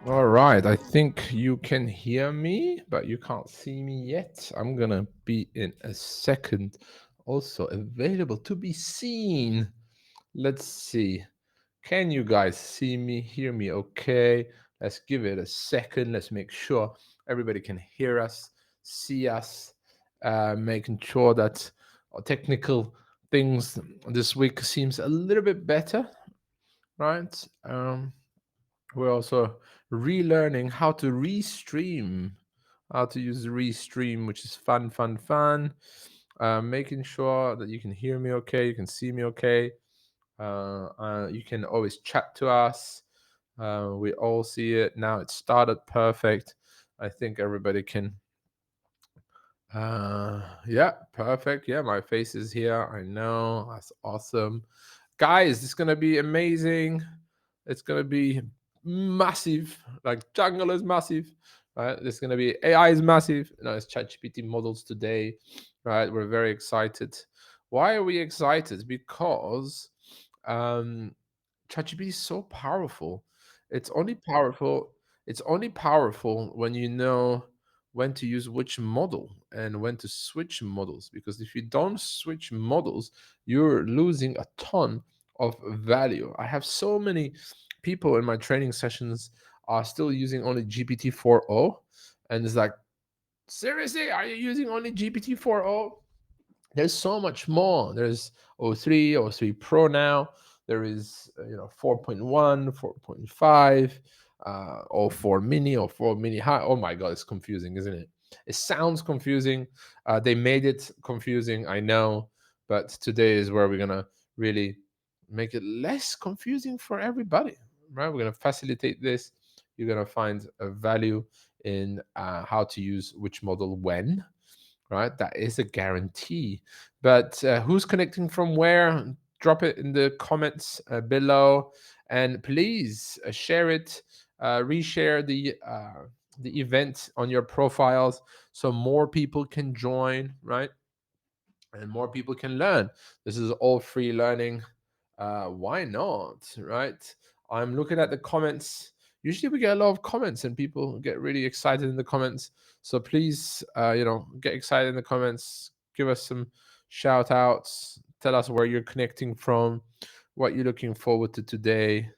All right, I think you can hear me, but you can't see me yet. I'm gonna be in a second also available to be seen. Let's see. Can you guys see me, hear me okay? Let's give it a second. Let's make sure everybody can hear us, see us, making sure that our technical things this week seems a little bit better, right? We're also relearning how to restream, how to use restream, which is fun, fun, fun. Making sure that you can hear me okay, you can see me okay. You can always chat to us. We all see it now. It started perfect. I think everybody can. Yeah, perfect. Yeah, my face is here. I know that's awesome, guys. It's gonna be amazing. It's gonna be massive. Like jungle is massive, right? There's gonna be AI is massive. You know, it's ChatGPT models today, right? We're very excited. Why are we excited? Because um, ChatGPT is so powerful. It's only powerful. It's only powerful when you know when to use which model and when to switch models. Because if you don't switch models, you're losing a ton of value. I have so many people in my training sessions are still using only GPT 4.0, and it's like, seriously, are you using only GPT 4.0? There's so much more. There's O3, O3 Pro now. There is 4.1, 4.5, O4 Mini, O4 Mini High. Oh my God, it's confusing, isn't it? It sounds confusing. They made it confusing, I know, but today is where we're gonna really make it less confusing for everybody. Right? We're gonna facilitate this. You're gonna find a value in how to use which model when, right? That is a guarantee. But who's connecting from where? Drop it in the comments below, and please share it. Reshare the event on your profiles so more people can join, right? And more people can learn. This is all free learning. Why not, right? I'm looking at the comments. Usually we get a lot of comments and people get really excited in the comments. So please, get excited in the comments. Give us some shout outs. Tell us where you're connecting from, what you're looking forward to today.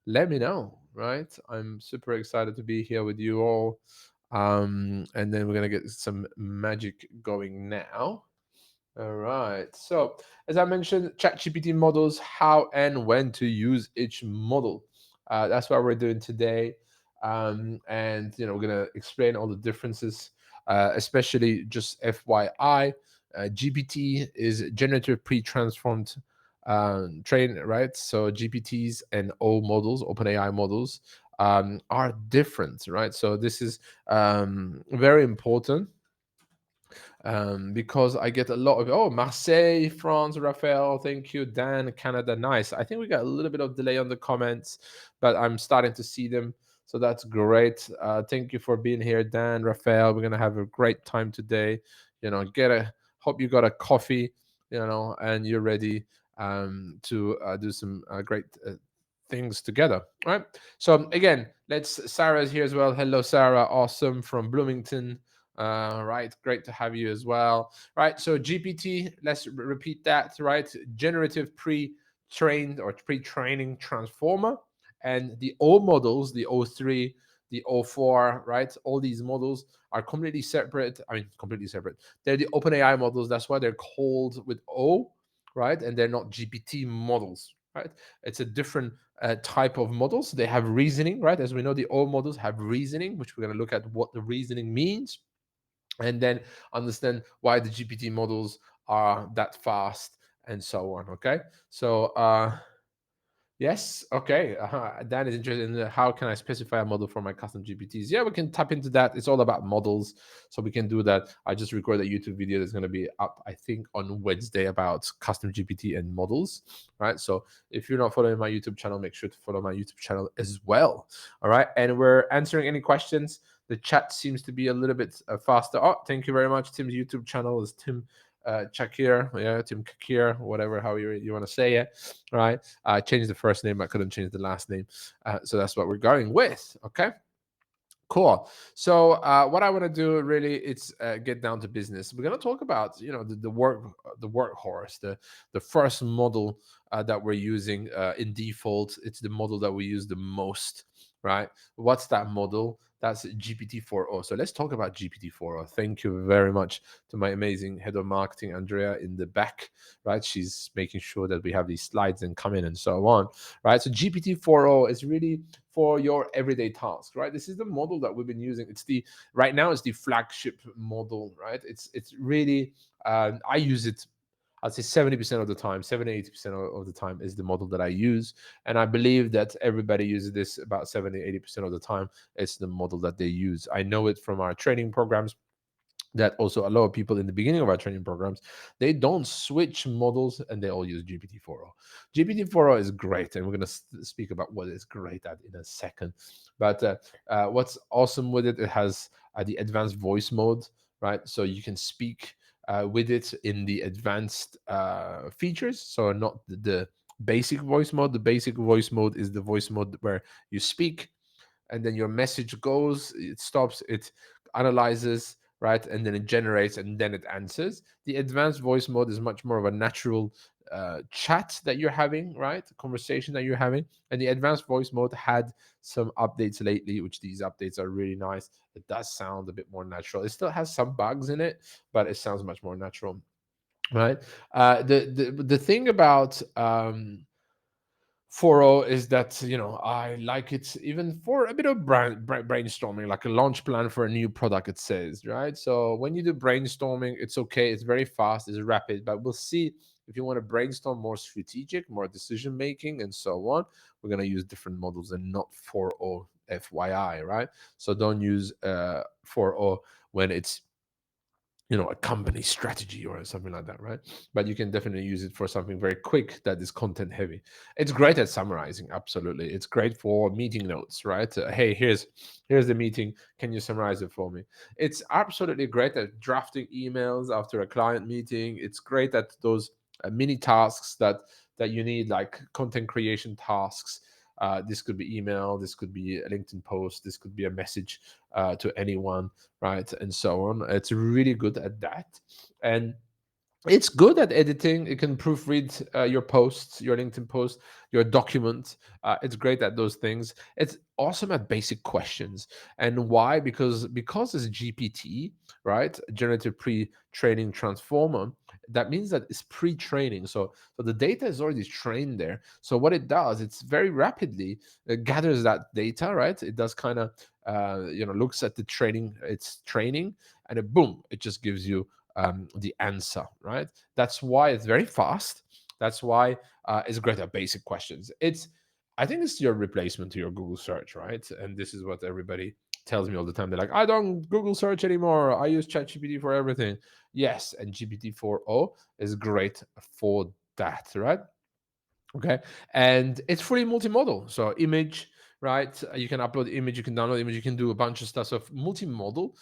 Let me know, right? I'm super excited to be here with you all. And then we're going to get some magic going now. All right. So, as I mentioned, ChatGPT models, how and when to use each model. That's what we're doing today. And, we're going to explain all the differences, especially just FYI. GPT is generative pre transformed train, right? So, GPTs and O models, OpenAI models, are different, right? So, this is very important because I get a lot of Marseille, France, Raphael, thank you, Dan, Canada, nice. I think we got a little bit of delay on the comments, but I'm starting to see them, so that's great. Thank you for being here, Dan, Raphael. We're gonna have a great time today. Get a hope you got a coffee, and you're ready to do some great. Things together. All right. So again, let's Sarah's here as well. Hello, Sarah. Awesome from Bloomington. Right, great to have you as well. Right, so GPT, let's repeat that, right? Generative pre-trained or pre-training transformer, and the O models, the O3, the O4, right? All these models are completely separate. I mean, completely separate. They're the OpenAI models. That's why they're called with O, right? And they're not GPT models, right? It's a different type of models. They have reasoning, right? As we know, the O models have reasoning, which we're going to look at what the reasoning means, and then understand why the GPT models are that fast and so on. Okay, so yes, okay. Dan is interested in how can I specify a model for my custom GPTs. Yeah, we can tap into that. It's all about models, so we can do that. I just recorded a YouTube video that's going to be up, I think, on Wednesday about custom GPT and models. Right. So if you're not following my YouTube channel, make sure to follow my YouTube channel as well. All right, and we're answering any questions. The chat seems to be a little bit faster. Oh, thank you very much. Tim's YouTube channel is Tim. Chakir, yeah, Tim Kakir, whatever, how you want to say it, right? I changed the first name, I couldn't change the last name, so that's what we're going with. Okay. Cool. So what I want to do really, it's get down to business. We're going to talk about, the workhorse, the first model that we're using in default. It's the model that we use the most, right? What's that model? That's GPT-4o. So let's talk about GPT-4o. Thank you very much to my amazing head of marketing, Andrea, in the back, right? She's making sure that we have these slides and come in and so on, right? So GPT-4o is really for your everyday task, right? This is the model that we've been using. It's the right now it's the flagship model, right? It's really I use it. I'd say 70% of the time, 70, 80% of the time is the model that I use. And I believe that everybody uses this about 70, 80% of the time. It's the model that they use. I know it from our training programs, that also a lot of people in the beginning of our training programs, they don't switch models and they all use GPT-4o. GPT-4o is great, and we're going to speak about what it's great at in a second. But what's awesome with it, it has the advanced voice mode, right? So you can speak with it in the advanced features, so not the basic voice mode. The basic voice mode is the voice mode where you speak and then your message goes, it stops, it analyzes, right, and then it generates and then it answers. The advanced voice mode is much more of a natural chat that you're having, right, conversation that you're having. And the advanced voice mode had some updates lately, which these updates are really nice. It does sound a bit more natural. It still has some bugs in it, but it sounds much more natural, right? The thing about 4.0 is that, I like it even for a bit of brainstorming, like a launch plan for a new product, it says, right? So when you do brainstorming, it's okay, it's very fast, it's rapid, but we'll see if you want to brainstorm more strategic, more decision making and so on, we're going to use different models and not 4.0, FYI, right? So don't use 4.0 when it's a company strategy or something like that, right? But you can definitely use it for something very quick that is content heavy. It's great at summarizing, absolutely. It's great for meeting notes, right? Hey, here's the meeting, can you summarize it for me? It's absolutely great at drafting emails after a client meeting. It's great at those mini tasks that you need, like content creation tasks. This could be email, this could be a LinkedIn post, this could be a message to anyone, right, and so on. It's really good at that, and it's good at editing. It can proofread your posts, your LinkedIn post, your document. It's great at those things. It's awesome at basic questions. And why? Because it's GPT, right? Generative pre-training transformer. That means that it's pre-training. So the data is already trained there. So what it does, it's very rapidly gathers that data, right? It does kind of looks at the training, it's training, and boom, it just gives you the answer, right? That's why it's very fast. That's why it's great at basic questions. I think it's your replacement to your Google search, right? And this is what everybody tells me all the time. They're like, I don't Google search anymore. I use ChatGPT for everything. Yes, and GPT-4o is great for that, right? Okay, and it's fully multimodal. So image, right? You can upload image, you can download image, you can do a bunch of stuff. So multimodal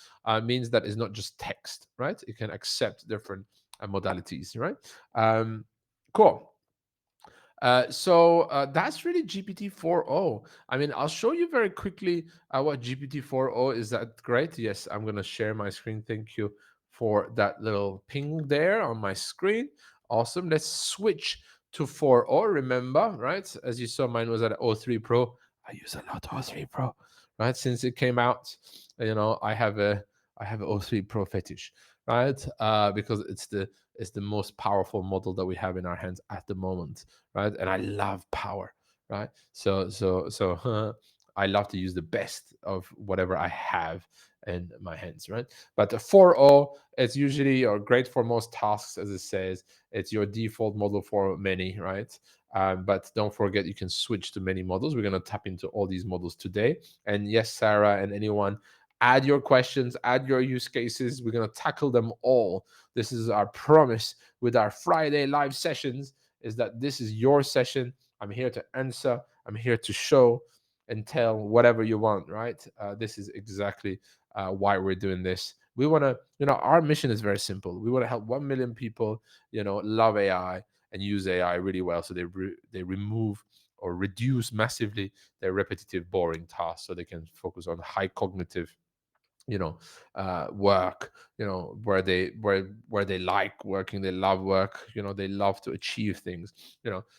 means that it's not just text, right? It can accept different modalities, right? Cool. So that's really GPT-4o. I mean, I'll show you very quickly what GPT-4o is. That great? Yes, I'm going to share my screen. Thank you for that little ping there on my screen. Awesome. Let's switch to 4o. Remember, right? As you saw, mine was at O3 Pro. I use a lot of O3 Pro, right? Since it came out, I have a O3 Pro fetish, right? Because it's the most powerful model that we have in our hands at the moment, right? And I love power, right? So I love to use the best of whatever I have in my hands, right? But the 4.0 is usually or great for most tasks, as it says. It's your default model for many, right? But don't forget, you can switch to many models. We're going to tap into all these models today. And yes, Sarah and anyone, add your questions, add your use cases. We're going to tackle them all. This is our promise with our Friday live sessions, is that this is your session. I'm here to answer. I'm here to show and tell whatever you want, right? This is exactly why we're doing this. We want to, our mission is very simple. We want to help 1 million people, love AI and use AI really well, so they remove or reduce massively their repetitive, boring tasks, so they can focus on high cognitive, work, where they like working, they love work, they love to achieve things.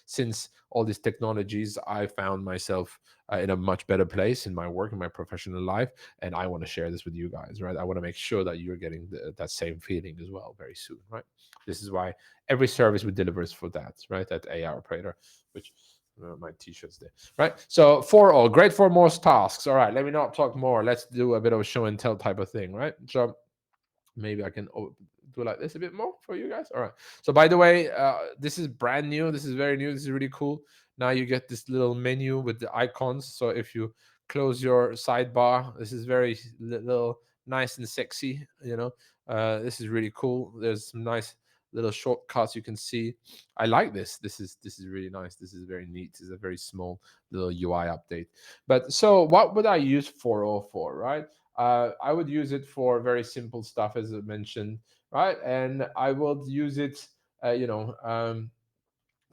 Since all these technologies, I found myself in a much better place in my work, in my professional life, and I want to share this with you guys, right? I want to make sure that you're getting that same feeling as well very soon, right? This is why every service we deliver is for that, right? That AI operator, which my t-shirts there, right? So for all, great for most tasks. All right, let me not talk more. Let's do a bit of a show and tell type of thing, right? So maybe I can do like this a bit more for you guys. All right. So by the way, this is brand new. This is very new. This is really cool. Now you get this little menu with the icons. So if you close your sidebar, this is very little nice and sexy. This is really cool. There's some nice little shortcuts you can see. I like this. This is really nice. This is very neat. It's a very small little UI update. But so what would I use 4.0 for, right? I would use it for very simple stuff, as I mentioned, right? And I will use it,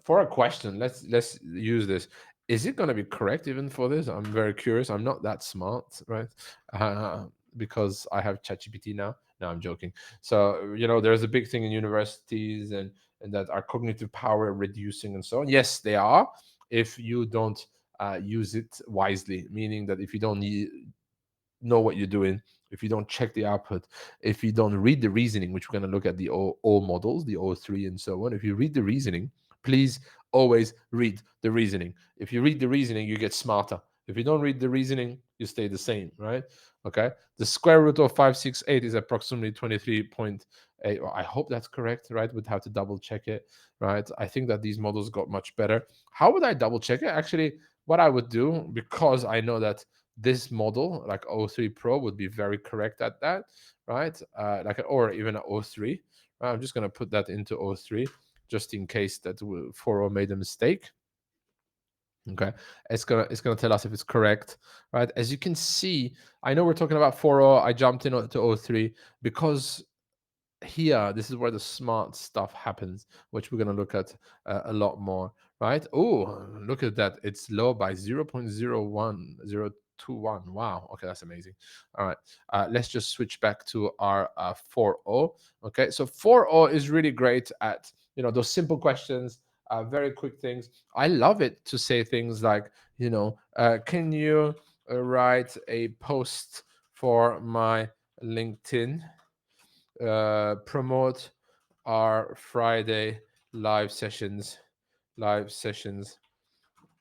for a question. Let's use this. Is it going to be correct even for this? I'm very curious. I'm not that smart, right? Because I have ChatGPT now. No, I'm joking. So there's a big thing in universities, and that our cognitive power reducing and so on. Yes, they are. If you don't use it wisely, meaning that if you don't know what you're doing, if you don't check the output, if you don't read the reasoning, which we're going to look at the O models, the O3 and so on. If you read the reasoning, please always read the reasoning. If you read the reasoning, you get smarter. If you don't read the reasoning, you stay the same, right? Okay. The square root of 568 is approximately 23.8. Well, I hope that's correct, right? We'd have to double check it, right? I think that these models got much better. How would I double check it? Actually, what I would do, because I know that this model like O3 Pro would be very correct at that, right? Or even O3. I'm just going to put that into O3 just in case that 4.0 made a mistake. Okay, it's gonna tell us if it's correct, right? As you can see, I know we're talking about 4.0. I jumped into O3 because here, this is where the smart stuff happens, which we're going to look at a lot more, right? Oh, look at that. It's low by 0.01021. Wow. Okay, that's amazing. All right. Let's just switch back to our 4.0. Okay, so 4.0 is really great at, those simple questions, very quick things. I love it to say things like, can you write a post for my LinkedIn? Promote our Friday live sessions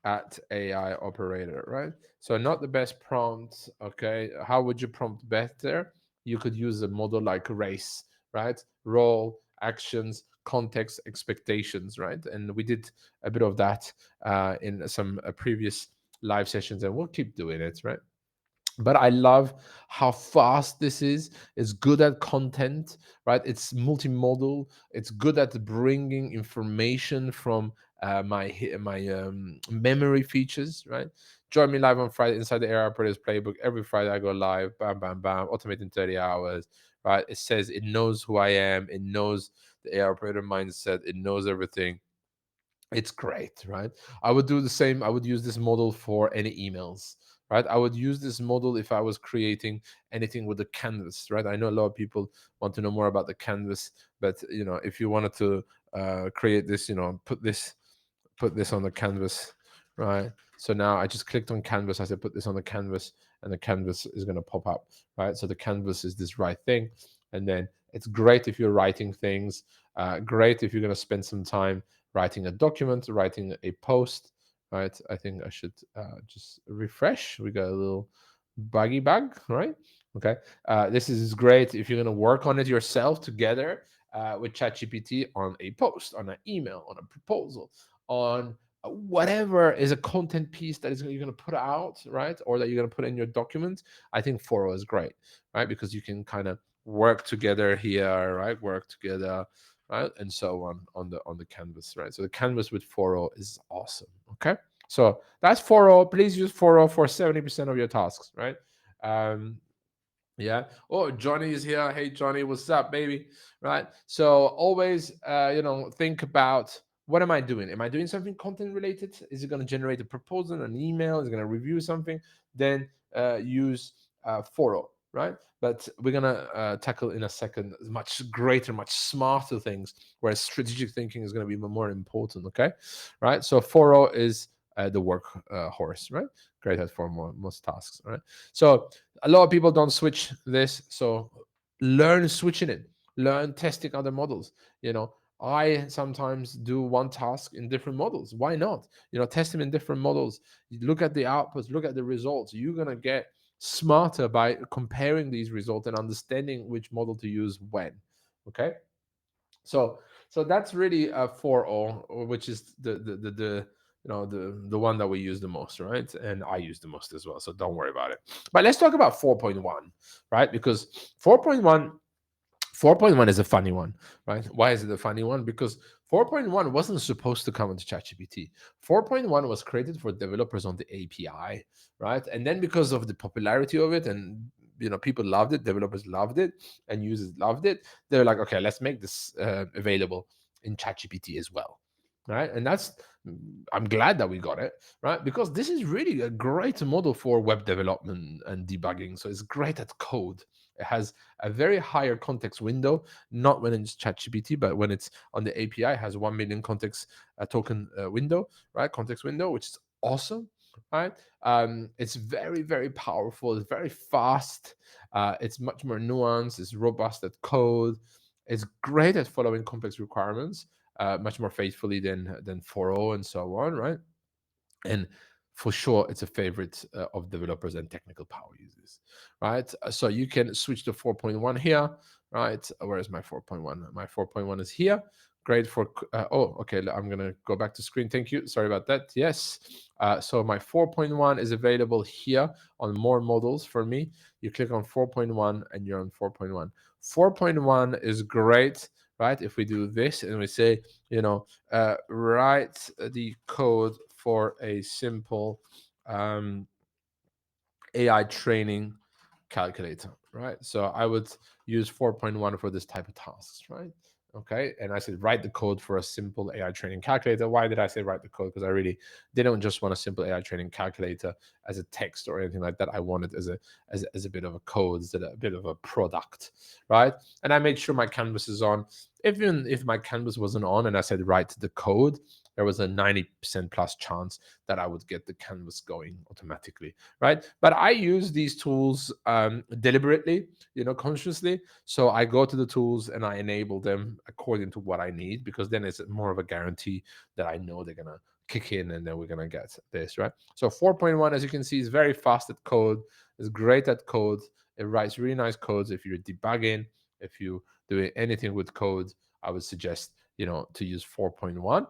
at AI operator, right? So not the best prompt. Okay, how would you prompt better? You could use a model like race, right? Role, actions, context, expectations, right? And we did a bit of that in some previous live sessions, and we'll keep doing it, right? But I love how fast this is. It's good at content, right? It's multimodal. It's good at bringing information from my memory features, right? Join me live on Friday inside the AI Operators Playbook. Every Friday I go live, bam, bam, bam, automate in 30 hours, right? It says it knows who I am. It knows the AI Operator mindset. It knows everything. It's great, right? I would do the same. I would use this model for any emails, right? I would use this model if I was creating anything with the canvas, right? I know a lot of people want to know more about the canvas, but if you wanted to create this, put this on the canvas, right? So now I just clicked on canvas. I said put this on the canvas, and the canvas is going to pop up, right? So the canvas is this right thing, and then it's great if you're writing things. Great if you're going to spend some time writing a document, writing a post, right? I think I should just refresh. We got a little buggy bug, right? Okay. This is great if you're going to work on it yourself together with ChatGPT on a post, on an email, on a proposal, on whatever is a content piece that you're going to put out, right? Or that you're going to put in your document. I think 4.0 is great, right? Because you can kind of work together here, right? Work together, right? And so on the canvas, right? So the canvas with 4.0 is awesome. Okay. So that's 4.0. Please use 4.0 for 70% of your tasks, right? Um, Yeah. Oh, Johnny is here. Hey, Johnny, what's up, baby? Right. So always, think about, what am I doing? Am I doing something content related? Is it going to generate a proposal, an email? Is it going to review something? Then use Foro, right? But we're going to tackle in a second much greater, much smarter things, where strategic thinking is going to be more important. Okay. Right. So Foro is the work horse, right? Great at for most tasks, right? So a lot of people don't switch this, so learn switching it, learn testing other models. I sometimes do one task in different models. Why not? Test them in different models. You look at the outputs, look at the results. You're going to get smarter by comparing these results and understanding which model to use when. Okay. So that's really 4.0, which is the one that we use the most, right? And I use the most as well, so don't worry about it. But let's talk about 4.1, right? Because 4.1 is a funny one, right? Why is it a funny one? Because 4.1 wasn't supposed to come into ChatGPT. 4.1 was created for developers on the API, right? And then because of the popularity of it, and people loved it, developers loved it, and users loved it, they're like, okay, let's make this available in ChatGPT as well, right? And I'm glad that we got it, right? Because this is really a great model for web development and debugging. So it's great at code. It has a very higher context window, not when it's ChatGPT, but when it's on the API, it has 1 million context token window, right? Context window, which is awesome, right? It's very, very powerful. It's very fast. It's much more nuanced. It's robust at code. It's great at following complex requirements, much more faithfully than 4.0 and so on, right? And for sure it's a favorite of developers and technical power users, right? So you can switch to 4.1 here, right? Where is my 4.1? My 4.1 is here. Great for oh, okay, I'm gonna go back to screen. Thank you, sorry about that. Yes. So my 4.1 is available here on more models. For me, you click on 4.1 and you're on 4.1. 4.1 is great, right? If we do this and we say, write the code for a simple AI training calculator, right? So I would use 4.1 for this type of tasks, right? Okay. And I said, write the code for a simple AI training calculator. Why did I say write the code? Because I really didn't just want a simple AI training calculator as a text or anything like that. I wanted as a bit of a code, as a bit of a product, right? And I made sure my canvas is on. Even if my canvas wasn't on and I said write the code, there was a 90% plus chance that I would get the canvas going automatically, right? But I use these tools deliberately, consciously. So I go to the tools and I enable them according to what I need, because then it's more of a guarantee that I know they're gonna kick in and then we're gonna get this, right? So 4.1, as you can see, is very fast at code. It's great at code. It writes really nice codes. If you're debugging, if you doing anything with code, I would suggest to use 4.1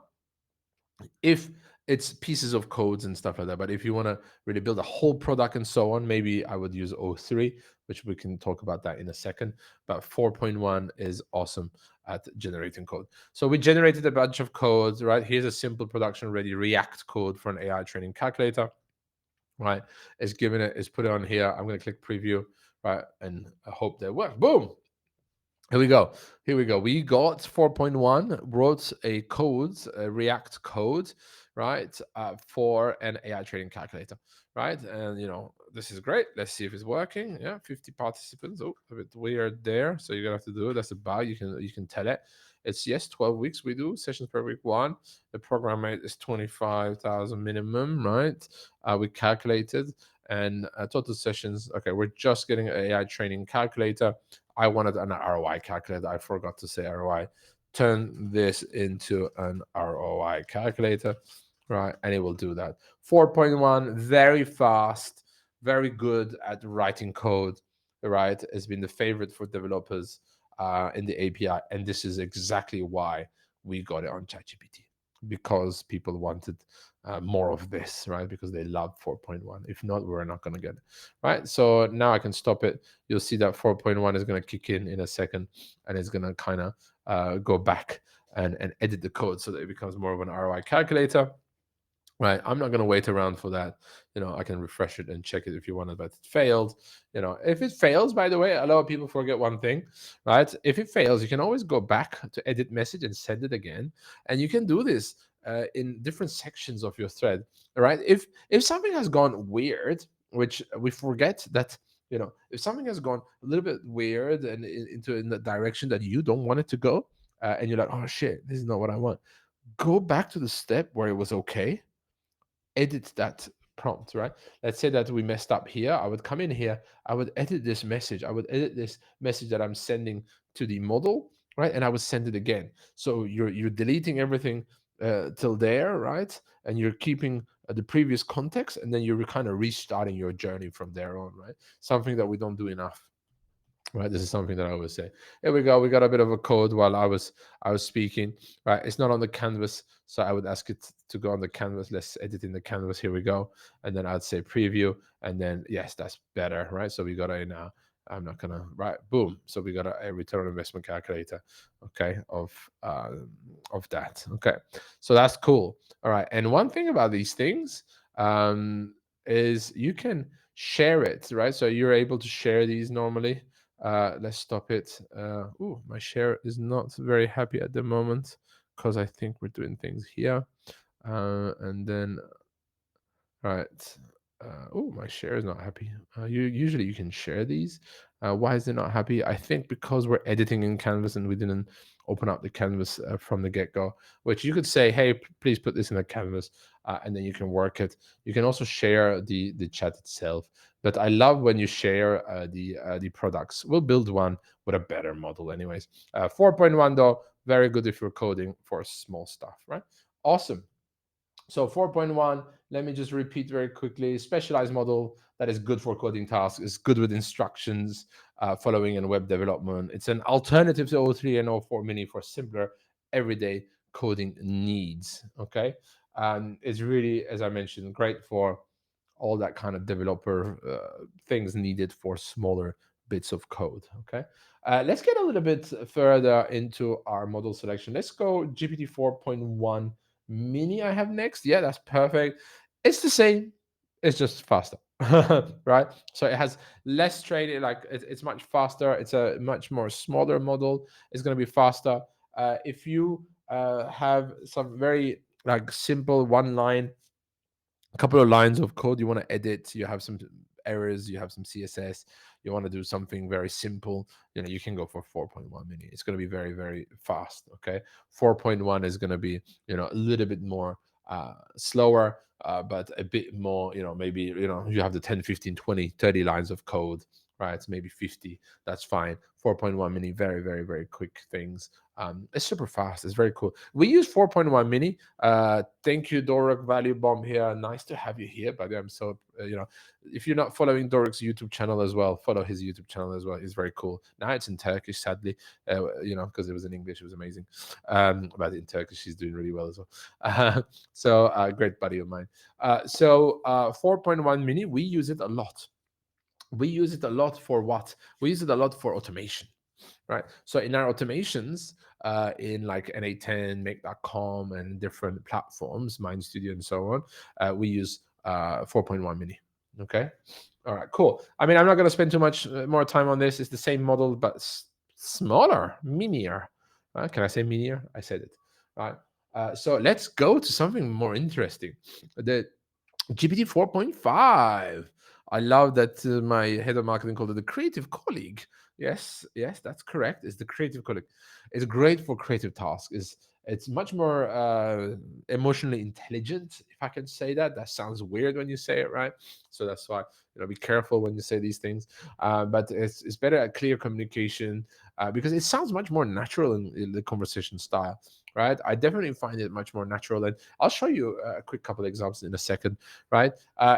if it's pieces of codes and stuff like that. But if you want to really build a whole product and so on, maybe I would use O3, which we can talk about that in a second. But 4.1 is awesome at generating code. So we generated a bunch of codes, right? Here's a simple production ready React code for an AI training calculator, right? It's put it on here. I'm going to click preview, right? And I hope that works. Boom. Here we go. Here we go. We got 4.1, wrote a React code, right, for an AI training calculator, right? And, this is great. Let's see if it's working. Yeah, 50 participants. Oh, a bit weird there. So you're going to have to do it. That's a bug. You can tell it. It's, yes, 12 weeks we do, sessions per week one. The program rate is 25,000 minimum, right? We calculated, and total sessions. Okay, we're just getting an AI training calculator. I wanted an ROI calculator. I forgot to say ROI. Turn this into an ROI calculator, right? And it will do that. 4.1, very fast, very good at writing code, right? It's been the favorite for developers in the API. And this is exactly why we got it on ChatGPT, because people wanted more of this, right? Because they love 4.1. If not, we're not going to get it, right? So now I can stop it. You'll see that 4.1 is going to kick in a second, and it's going to kind of go back and edit the code so that it becomes more of an ROI calculator. right? I'm not going to wait around for that. I can refresh it and check it if you wanted, but it failed. If it fails, by the way, a lot of people forget one thing, right? If it fails, you can always go back to edit message and send it again. And you can do this in different sections of your thread, right? If something has gone weird, which we forget that, if something has gone a little bit weird and into in the direction that you don't want it to go, and you're like, oh shit, this is not what I want. Go back to the step where it was okay, edit that prompt, right? Let's say that we messed up here. I would come in here, I would edit this message. I would edit this message that I'm sending to the model, right? And I would send it again. So you're deleting everything till there, right? And you're keeping the previous context, and then you're kind of restarting your journey from there on, right? Something that we don't do enough. Right, this is something that I always say. Here we go. We got a bit of a code while I was speaking. Right, it's not on the canvas, so I would ask it to go on the canvas. Let's edit in the canvas. Here we go, and then I'd say preview, and then yes, that's better. Right, so we got a now. I'm not gonna right. Boom. So we got a return on investment calculator. Okay, of that. Okay, so that's cool. All right, and one thing about these things is you can share it. Right, so you're able to share these normally. Let's stop it. My share is not very happy at the moment because I think we're doing things here. And then, right. My share is not happy. You usually you can share these. Why is it not happy? I think because we're editing in Canvas and we didn't open up the canvas from the get-go. Which you could say, hey, please put this in the canvas, and then you can work it. You can also share the chat itself. But I love when you share the products. We'll build one with a better model, anyways. 4.1 though, very good if you're coding for small stuff, right? Awesome. So 4.1, let me just repeat very quickly. Specialized model that is good for coding tasks, is good with instructions, following and web development. It's an alternative to O3 and O4 Mini for simpler everyday coding needs. Okay. It's really, as I mentioned, great for all that kind of developer things needed for smaller bits of code. Okay. Let's get a little bit further into our model selection. Let's go GPT 4.1 mini I have next. Yeah, that's perfect. It's the same, it's just faster. Right, so it has less training, like it's much faster. It's a much more smaller model. It's going to be faster. If you have some very like simple one line, a couple of lines of code you want to edit, you have some errors, you have some css, you want to do something very simple, you can go for 4.1 mini. It's going to be very, very fast. Okay, 4.1 is going to be a little bit more slower, but a bit more, maybe you have the 10, 15, 20, 30 lines of code, right? Maybe 50, that's fine. 4.1 mini, very, very, very quick things. It's super fast. It's very cool. We use 4.1 mini. Thank you, Doruk Value Bomb here. Nice to have you here, buddy. I'm so if you're not following Doruk's YouTube channel as well, follow his YouTube channel as well. He's very cool. Now it's in Turkish, sadly, because it was in English. It was amazing. But in Turkish, he's doing really well as well. So great buddy of mine. 4.1 mini, we use it a lot. We use it a lot for what? We use it a lot for automation, right? So in our automations, in like na10, make.com, and different platforms, Mind Studio and so on, we use 4.1 mini. Okay, all right, cool. I mean, I'm not going to spend too much more time on this. It's the same model but smaller, minier. Can I say minier? I said it. All right. So let's go to something more interesting. The GPT 4.5. I love that my head of marketing called it the creative colleague. Yes, yes, that's correct. It's the creative colleague. It's great for creative tasks. It's much more emotionally intelligent, if I can say that. That sounds weird when you say it, right? So that's why be careful when you say these things. But it's better at clear communication because it sounds much more natural in the conversation style, right? I definitely find it much more natural, and I'll show you a quick couple of examples in a second, right?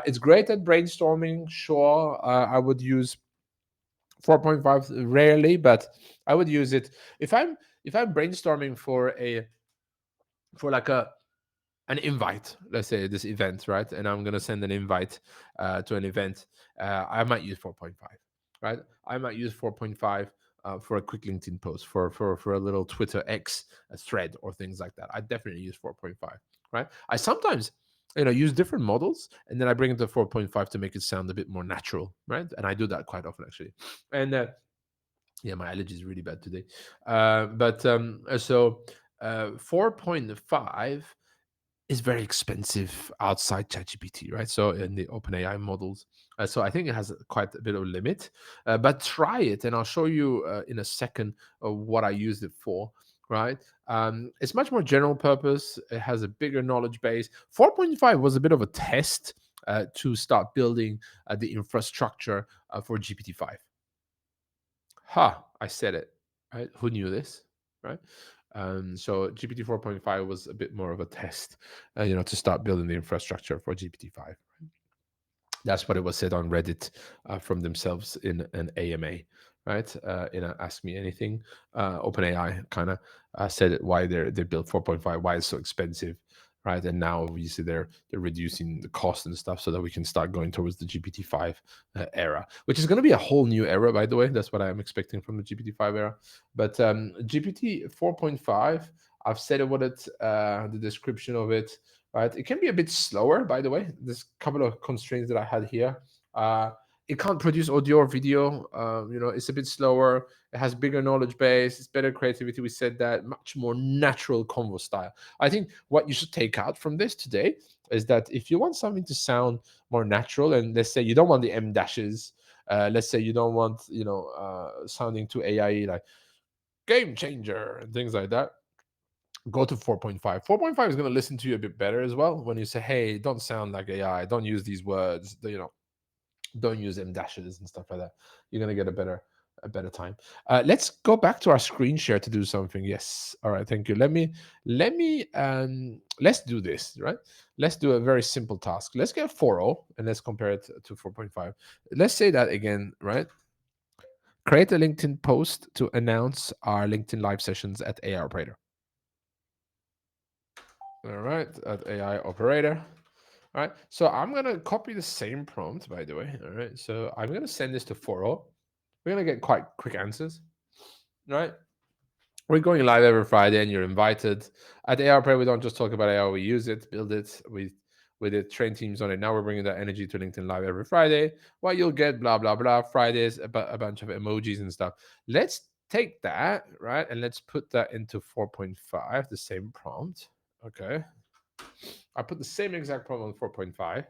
It's great at brainstorming. Sure, I would use 4.5 rarely, but I would use it if I'm brainstorming for like an invite. Let's say this event, right? And I'm gonna send an invite to an event. I might use 4.5, right? I might use 4.5 for a quick LinkedIn post, for a little Twitter X a thread or things like that. I definitely use 4.5, right? I sometimes use different models, and then I bring it to 4.5 to make it sound a bit more natural, right? And I do that quite often, actually. And yeah, my allergy is really bad today. But so 4.5 is very expensive outside ChatGPT, right? So in the OpenAI models, so I think it has quite a bit of limit. But try it, and I'll show you in a second what I used it for. Right? It's much more general purpose. It has a bigger knowledge base. 4.5 was a bit of a test to start building the infrastructure for GPT-5. Ha! I said it. Right? Who knew this? Right? So GPT 4.5 was a bit more of a test, to start building the infrastructure for GPT 5. That's what it was said on Reddit from themselves in an AMA, right? In a Ask Me Anything, OpenAI kind of said it, why they built 4.5, why it's so expensive, right? And now obviously they're reducing the cost and stuff so that we can start going towards the GPT-5 era, which is going to be a whole new era, by the way. That's what I'm expecting from the GPT-5 era. But GPT 4.5, I've said what it, the description of it, right? It can be a bit slower, by the way. There's a couple of constraints that I had here. Uh, it can't produce audio or video. It's a bit slower. It has bigger knowledge base. It's better creativity. We said that, much more natural convo style. I think what you should take out from this today is that if you want something to sound more natural, and let's say you don't want the M dashes, let's say you don't want, sounding too AI like game changer and things like that, go to 4.5. 4.5 is going to listen to you a bit better as well when you say, hey, don't sound like AI, don't use these words, don't use M dashes and stuff like that. You're going to get a better time. Let's go back to our screen share to do something. Yes. All right. Thank you. Let's do this, right? Let's do a very simple task. Let's get 4.0 and let's compare it to 4.5. Let's say that again, right? Create a LinkedIn post to announce our LinkedIn live sessions at AI Operator. All right, at AI Operator. All right, so I'm gonna copy the same prompt, by the way. All right, so I'm gonna send this to 4.0. We're gonna get quite quick answers. All right, we're going live every Friday, and you're invited. At AI Operator, we don't just talk about AI, we use it, build it, we did train teams on it. Now we're bringing that energy to LinkedIn Live every Friday. Well, you'll get blah blah blah Fridays, a bunch of emojis and stuff. Let's take that, right, and let's put that into 4.5, the same prompt. Okay. I put the same exact prompt on 4.5.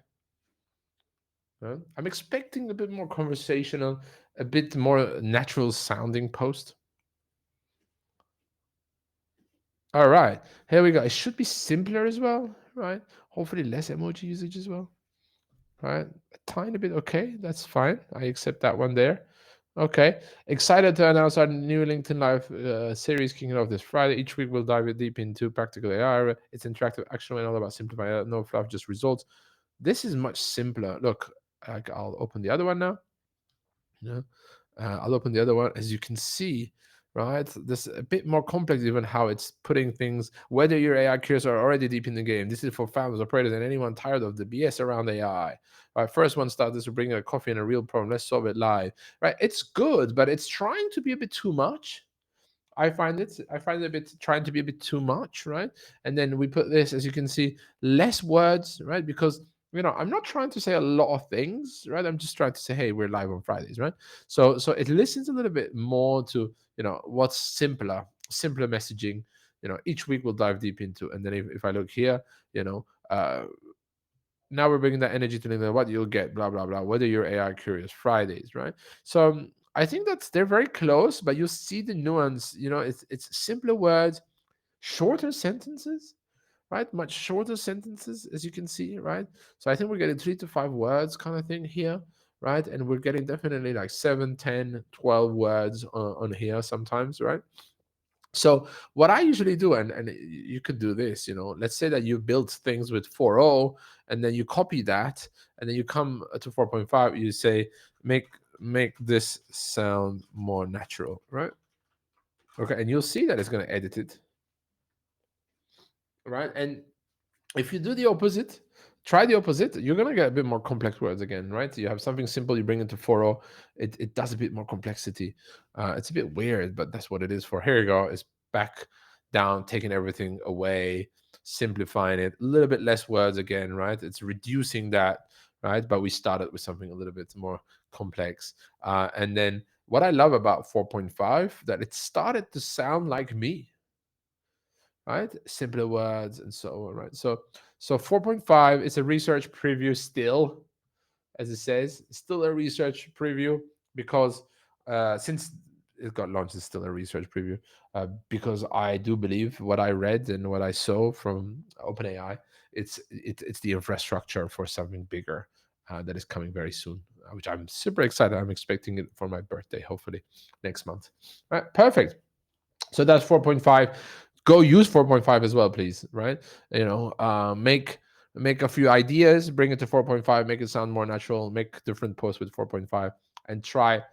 I'm expecting a bit more conversational, a bit more natural sounding post. All right, here we go. It should be simpler as well, right? Hopefully less emoji usage as well, right? A tiny bit. Okay, that's fine. I accept that one there. Okay, excited to announce our new LinkedIn Live series kicking off this Friday. Each week we'll dive deep into practical AI. It's interactive, actionable, and all about simplifying. No fluff, just results. This is much simpler. Look, I'll open the other one now. I'll open the other one. As you can see, right, this a bit more complex, even how it's putting things. Whether your AI curious or already deep in the game, this is for founders, operators, and anyone tired of the BS around AI. Right, first one started to bring a coffee and a real problem. Let's solve it live. Right, it's good, but it's trying to be a bit too much. I find it a bit trying to be a bit too much, right? And then we put this, as you can see, less words, right? Because I'm not trying to say a lot of things, right? I'm just trying to say, hey, we're live on Fridays, right? So it listens a little bit more to what's simpler messaging. Each week we'll dive deep into, and then if I look here, now we're bringing that energy to what you'll get, blah blah blah. Whether you're AI curious, Fridays, right? So I think they're very close, but you see the nuance. It's simpler words, shorter sentences, right? Much shorter sentences, as you can see, right? So I think we're getting 3 to 5 words kind of thing here, right? And we're getting definitely like 7, 10, 12 words on here sometimes, right? So what I usually do, and you could do this, let's say that you build things with 4.0, and then you copy that, and then you come to 4.5, you say, make this sound more natural, right? Okay, and you'll see that it's going to edit it, right? And if you do the opposite, try the opposite, you're going to get a bit more complex words again, right? You have something simple, you bring it to 4.0, it does a bit more complexity. It's a bit weird, but that's what it is for. Here you go, it's back. down, taking everything away, simplifying it, a little bit less words again, right? It's reducing that, right? But we started with something a little bit more complex. And then what I love about 4.5, that it started to sound like me, right? Simpler words and so on, right? So 4.5 is a research preview still, as it says, still a research preview because since it got launched, it's still a research preview because I do believe what I read and what I saw from OpenAI, it's the infrastructure for something bigger that is coming very soon, which I'm super excited. I'm expecting it for my birthday, hopefully next month. All right, perfect. So that's 4.5. Go use 4.5 as well, please, right? Make a few ideas, bring it to 4.5, make it sound more natural, make different posts with 4.5, and try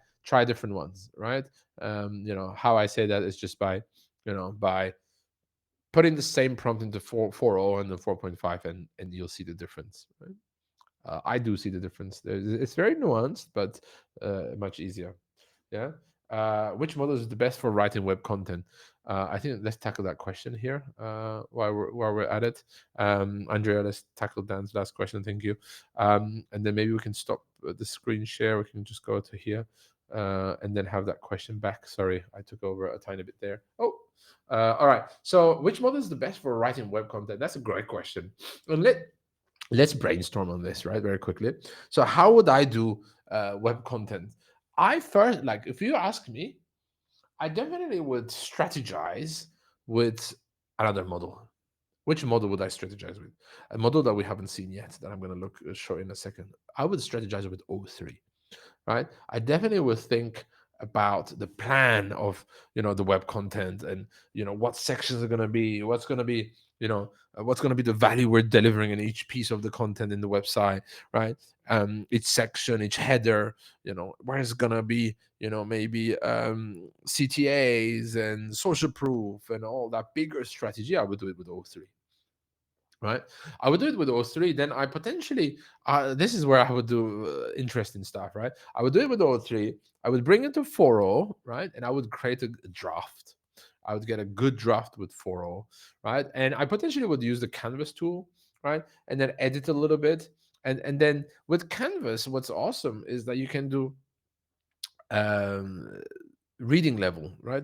different ones, right? How I say that is just by putting the same prompt into 4.0 and the 4.5, and you'll see the difference, right? I do see the difference. It's very nuanced, but much easier. Yeah. Which model is the best for writing web content? I think let's tackle that question here while we're at it. Andrea, let's tackle Dan's last question. Thank you. And then maybe we can stop the screen share. We can just go to here and then have that question back. Sorry, I took over a tiny bit there. Oh, all right. So, which model is the best for writing web content? That's a great question. And let's brainstorm on this, right, very quickly. So how would I do web content? I first, like, if you ask me, I definitely would strategize with another model. Which model would I strategize with? A model that we haven't seen yet that I'm going to look show in a second. I would strategize with O3, right? I definitely would think about the plan of the web content, and what sections are going to be, what's going to be, what's going to be the value we're delivering in each piece of the content in the website, right? Each section, each header, where it's going to be, maybe CTAs and social proof and all that bigger strategy. I would do it with O3, right? I would do it with O3. Then I potentially, this is where I would do interesting stuff, right? I would do it with O3. I would bring it to 4.0, right? And I would create a draft. I would get a good draft with 4.0, right? And I potentially would use the Canvas tool, right? And then edit a little bit. And then with Canvas, what's awesome is that you can do um, reading level, right?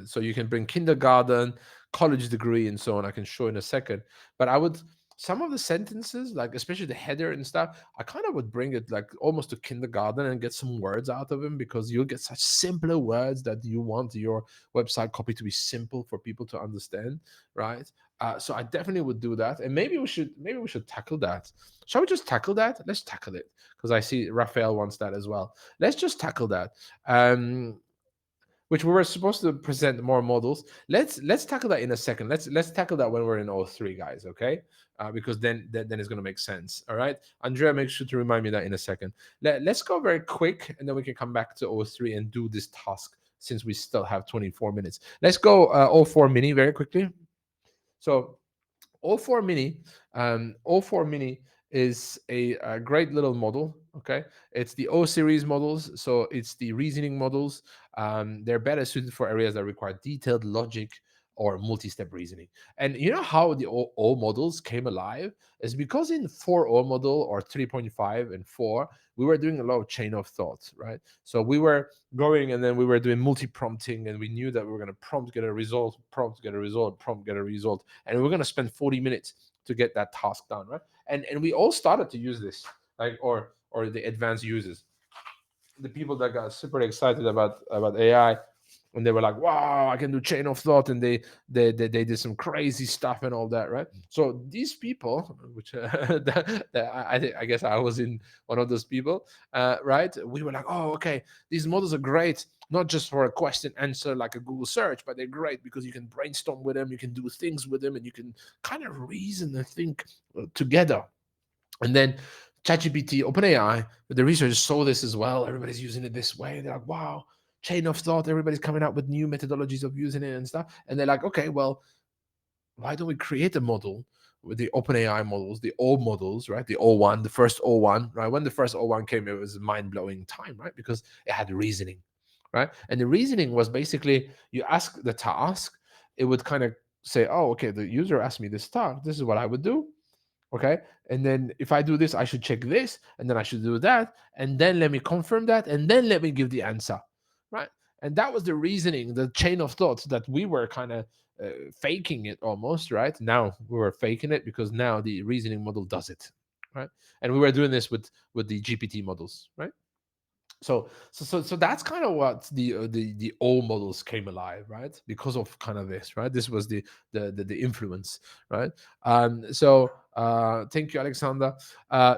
So you can bring kindergarten, college degree, and so on. I can show in a second. But I would, some of the sentences, like especially the header and stuff, I kind of would bring it like almost to kindergarten and get some words out of them, because you'll get such simpler words that you want your website copy to be simple for people to understand, right? So I definitely would do that, and maybe we should tackle that. Shall we just tackle that? Let's tackle it, because I see Raphael wants that as well. Let's just tackle that. Which we were supposed to present more models. Let's tackle that in a second. Let's tackle that when we're in O3, guys. Okay, because then it's gonna make sense. All right, Andrea, make sure to remind me that in a second. Let's go very quick, and then we can come back to O3 and do this task, since we still have 24 minutes. Let's go O4 mini very quickly. So O4 Mini, O4 Mini is a great little model. Okay, it's the O series models, so it's the reasoning models. They're better suited for areas that require detailed logic or multi-step reasoning. And you know how the O models came alive is because in 4.0 model or 3.5 and 4, we were doing a lot of chain of thought, right? So we were going and then we were doing multi-prompting, and we knew that we were going to prompt, get a result, prompt, get a result, prompt, get a result, and we are going to spend 40 minutes to get that task done, right? And we all started to use this, like, or the advanced users, the people that got super excited about AI, and they were like, "Wow, I can do chain of thought," and they did some crazy stuff and all that, right? So these people, which I guess I was in one of those people, right? We were like, "Oh, okay, these models are great." Not just for a question answer like a Google search, but they're great because you can brainstorm with them, you can do things with them, and you can kind of reason and think together. And then ChatGPT, OpenAI, the researchers saw this as well. Everybody's using it this way. They're like, wow, chain of thought. Everybody's coming up with new methodologies of using it and stuff. And they're like, okay, well, why don't we create a model with the OpenAI models, the old models, right? The O1, the first O1, right? When the first O1 came, it was a mind-blowing time, right? Because it had reasoning, right? And the reasoning was basically you ask the task, it would kind of say, oh, okay, the user asked me this task. This is what I would do. Okay. And then if I do this, I should check this, and then I should do that. And then let me confirm that. And then let me give the answer. Right. And that was the reasoning, the chain of thoughts that we were kind of faking it almost. Right. Now we were faking it because now the reasoning model does it. Right. And we were doing this with the GPT models. Right. So that's kind of what the old models came alive, right? Because of kind of this, right? This was the influence, right? Thank you, Alexander.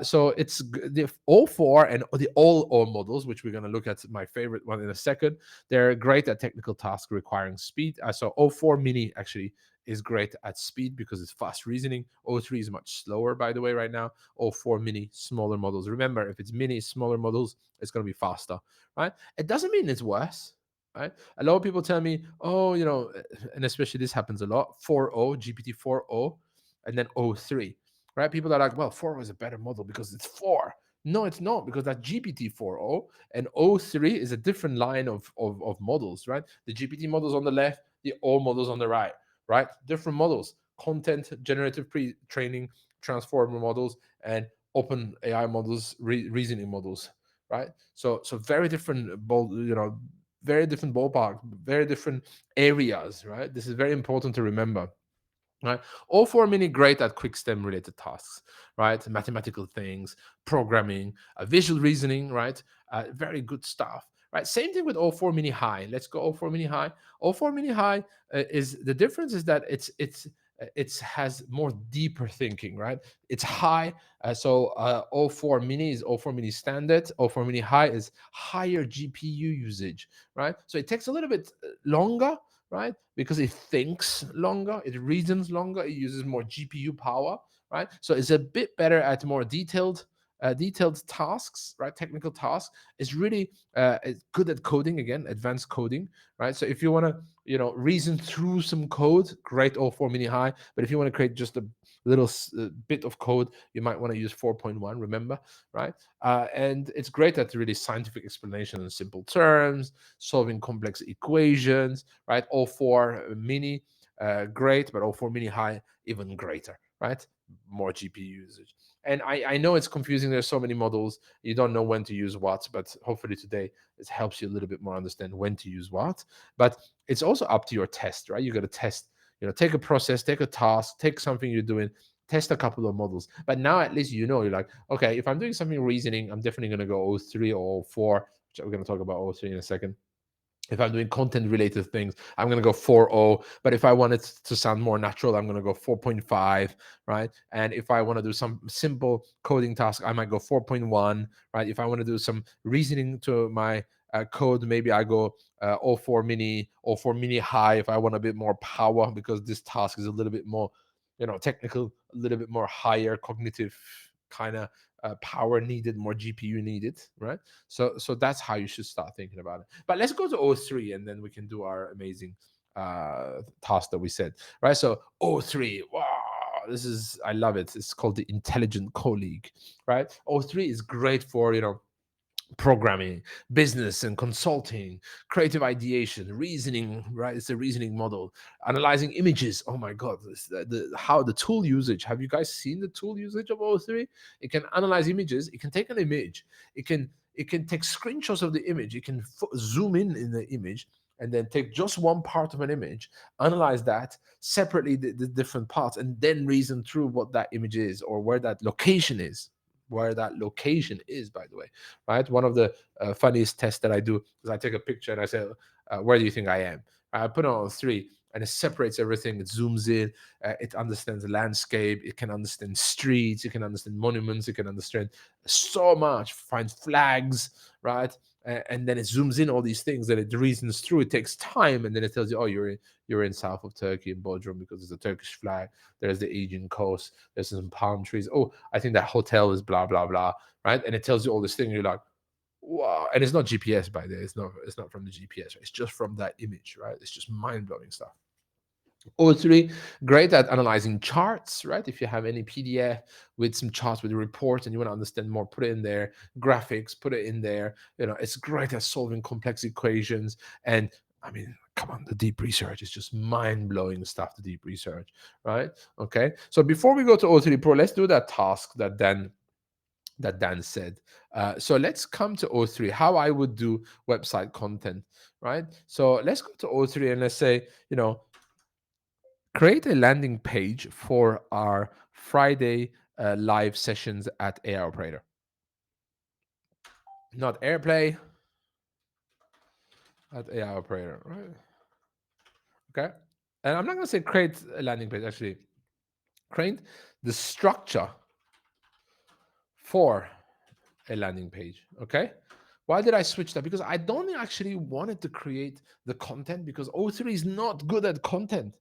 So it's the all four and the all models, which we're going to look at my favorite one in a second. They're great at technical tasks requiring speed. So O four mini actually is great at speed because it's fast reasoning. O3 is much slower, by the way, right now. O4 mini, smaller models. Remember, if it's mini, smaller models, it's going to be faster, right? It doesn't mean it's worse, right? A lot of people tell me, oh, and especially this happens a lot, 4.0, GPT 4.0, and then O3, right? People are like, well, 4 is a better model because it's 4. No, it's not, because that GPT 4.0 and O3 is a different line of models, right? The GPT models on the left, the O models on the right, right? Different models, content generative pre-training, transformer models, and open AI models, reasoning models, right? So very different very different ballpark, very different areas, right? This is very important to remember. Right, all four mini great at quick STEM related tasks, right? Mathematical things, programming, visual reasoning, right? Very good stuff, right? Same thing with all four mini high. Let's go all four mini high. All four mini high is the difference is that it has more deeper thinking, right? It's high. O four mini is O four mini standard. O four mini high is higher GPU usage, right? So it takes a little bit longer, right? Because it thinks longer, it reasons longer, it uses more GPU power, right? So it's a bit better at more detailed tasks, right? Technical tasks. It's really it's good at coding, again, advanced coding, right? So if you want to, reason through some code, great, all four mini high. But if you want to create just a little bit of code, you might want to use 4.1. Remember, right? And it's great at really scientific explanation in simple terms, solving complex equations, right? All four mini, great, but all four mini high, even greater, right? More GPU usage. And I know it's confusing. There's so many models. You don't know when to use what, but hopefully today it helps you a little bit more understand when to use what. But it's also up to your test, right? You got to test, take a process, take a task, take something you're doing, test a couple of models. But now at least you're like, okay, if I'm doing something reasoning, I'm definitely going to go O3 or O4, which we're going to talk about O3 in a second. If I'm doing content related things, I'm going to go 4.0. But if I want it to sound more natural, I'm going to go 4.5, right? And if I want to do some simple coding task, I might go 4.1, right? If I want to do some reasoning to my code, maybe I go O4 mini, O4 mini high if I want a bit more power, because this task is a little bit more, technical, a little bit more higher cognitive kind of power needed, more GPU needed, right? So that's how you should start thinking about it. But let's go to O3 and then we can do our amazing task that we said, right? So O3, wow, I love it. It's called the intelligent colleague, right? O3 is great for, programming, business and consulting, creative ideation, reasoning, right? It's a reasoning model, analyzing images. Oh my God, how the tool usage. Have you guys seen the tool usage of O3? It can analyze images. It can take an image. It can take screenshots of the image. It can zoom in the image and then take just one part of an image, analyze that separately, the different parts, and then reason through what that image is or where that location is. By the way, right? One of the funniest tests that I do is I take a picture and I say, where do you think I am? I put it on three and it separates everything. It zooms in. It understands the landscape. It can understand streets. It can understand monuments. It can understand so much, finds flags, right? And then it zooms in all these things and it reasons through. It takes time, and then it tells you, oh, you're in south of Turkey in Bodrum because there's a Turkish flag. There's the Aegean coast. There's some palm trees. Oh, I think that hotel is blah blah blah, right? And it tells you all this thing. You're like, wow. And it's not GPS, by the way. It's not from the GPS. Right? It's just from that image, right? It's just mind blowing stuff. O3, great at analyzing charts, right? If you have any PDF with some charts with a report and you want to understand more, put it in there. Graphics, put it in there. It's great at solving complex equations and I mean, come on, the deep research is just mind-blowing stuff, the deep research, right? Okay. So before we go to O3 Pro, let's do that task that Dan said. So let's come to O3, how I would do website content, right? So let's go to O3 and let's say, create a landing page for our Friday live sessions at AI Operator. Not AirPlay, at AI Operator, right? Okay. And I'm not going to say create a landing page, actually. Create the structure for a landing page. Okay. Why did I switch that? Because I don't actually wanted to create the content because O3 is not good at content.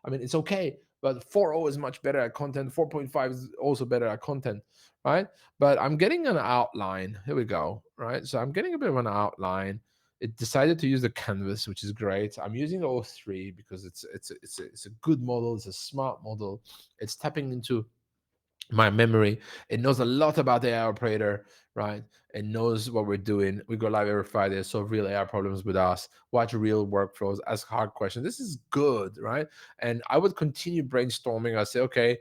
I mean, it's okay, but 4.0 is much better at content. 4.5 is also better at content, right? But I'm getting an outline. Here we go, right? So I'm getting a bit of an outline. It decided to use the canvas, which is great. I'm using O3 because it's a good model. It's a smart model. It's tapping into my memory. It knows a lot about the AI operator, right? It knows what we're doing. We go live every Friday, solve real AI problems with us, watch real workflows, ask hard questions. This is good, right? And I would continue brainstorming. I say, okay,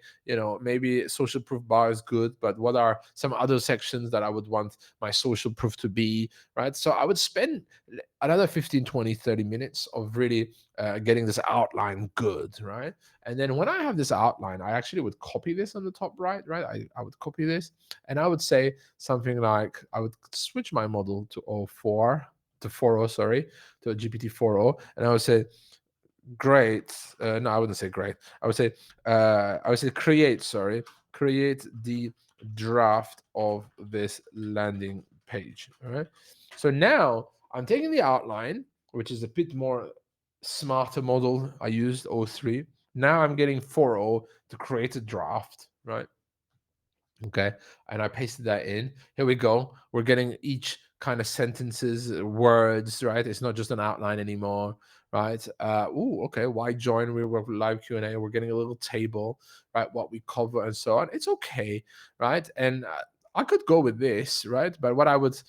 maybe social proof bar is good, but what are some other sections that I would want my social proof to be, right? So I would spend another 15, 20, 30 minutes of really getting this outline good, right? And then when I have this outline, I actually would copy this on the top right, right? I would copy this and I would say something like, I would switch my model to 04, to 4.0, sorry, to a GPT 4.0. And I would say, great. No, I wouldn't say great. I would say create the draft of this landing page. All right. So now I'm taking the outline, which is a bit more smarter model. I used O3. Now I'm getting 4.0 to create a draft, right? Okay. And I pasted that in. Here we go. We're getting each kind of sentences, words, right? It's not just an outline anymore, right? Okay. Why join? We work with live Q&A. We're getting a little table, right? What we cover and so on. It's okay, right? And I could go with this, right? But what I would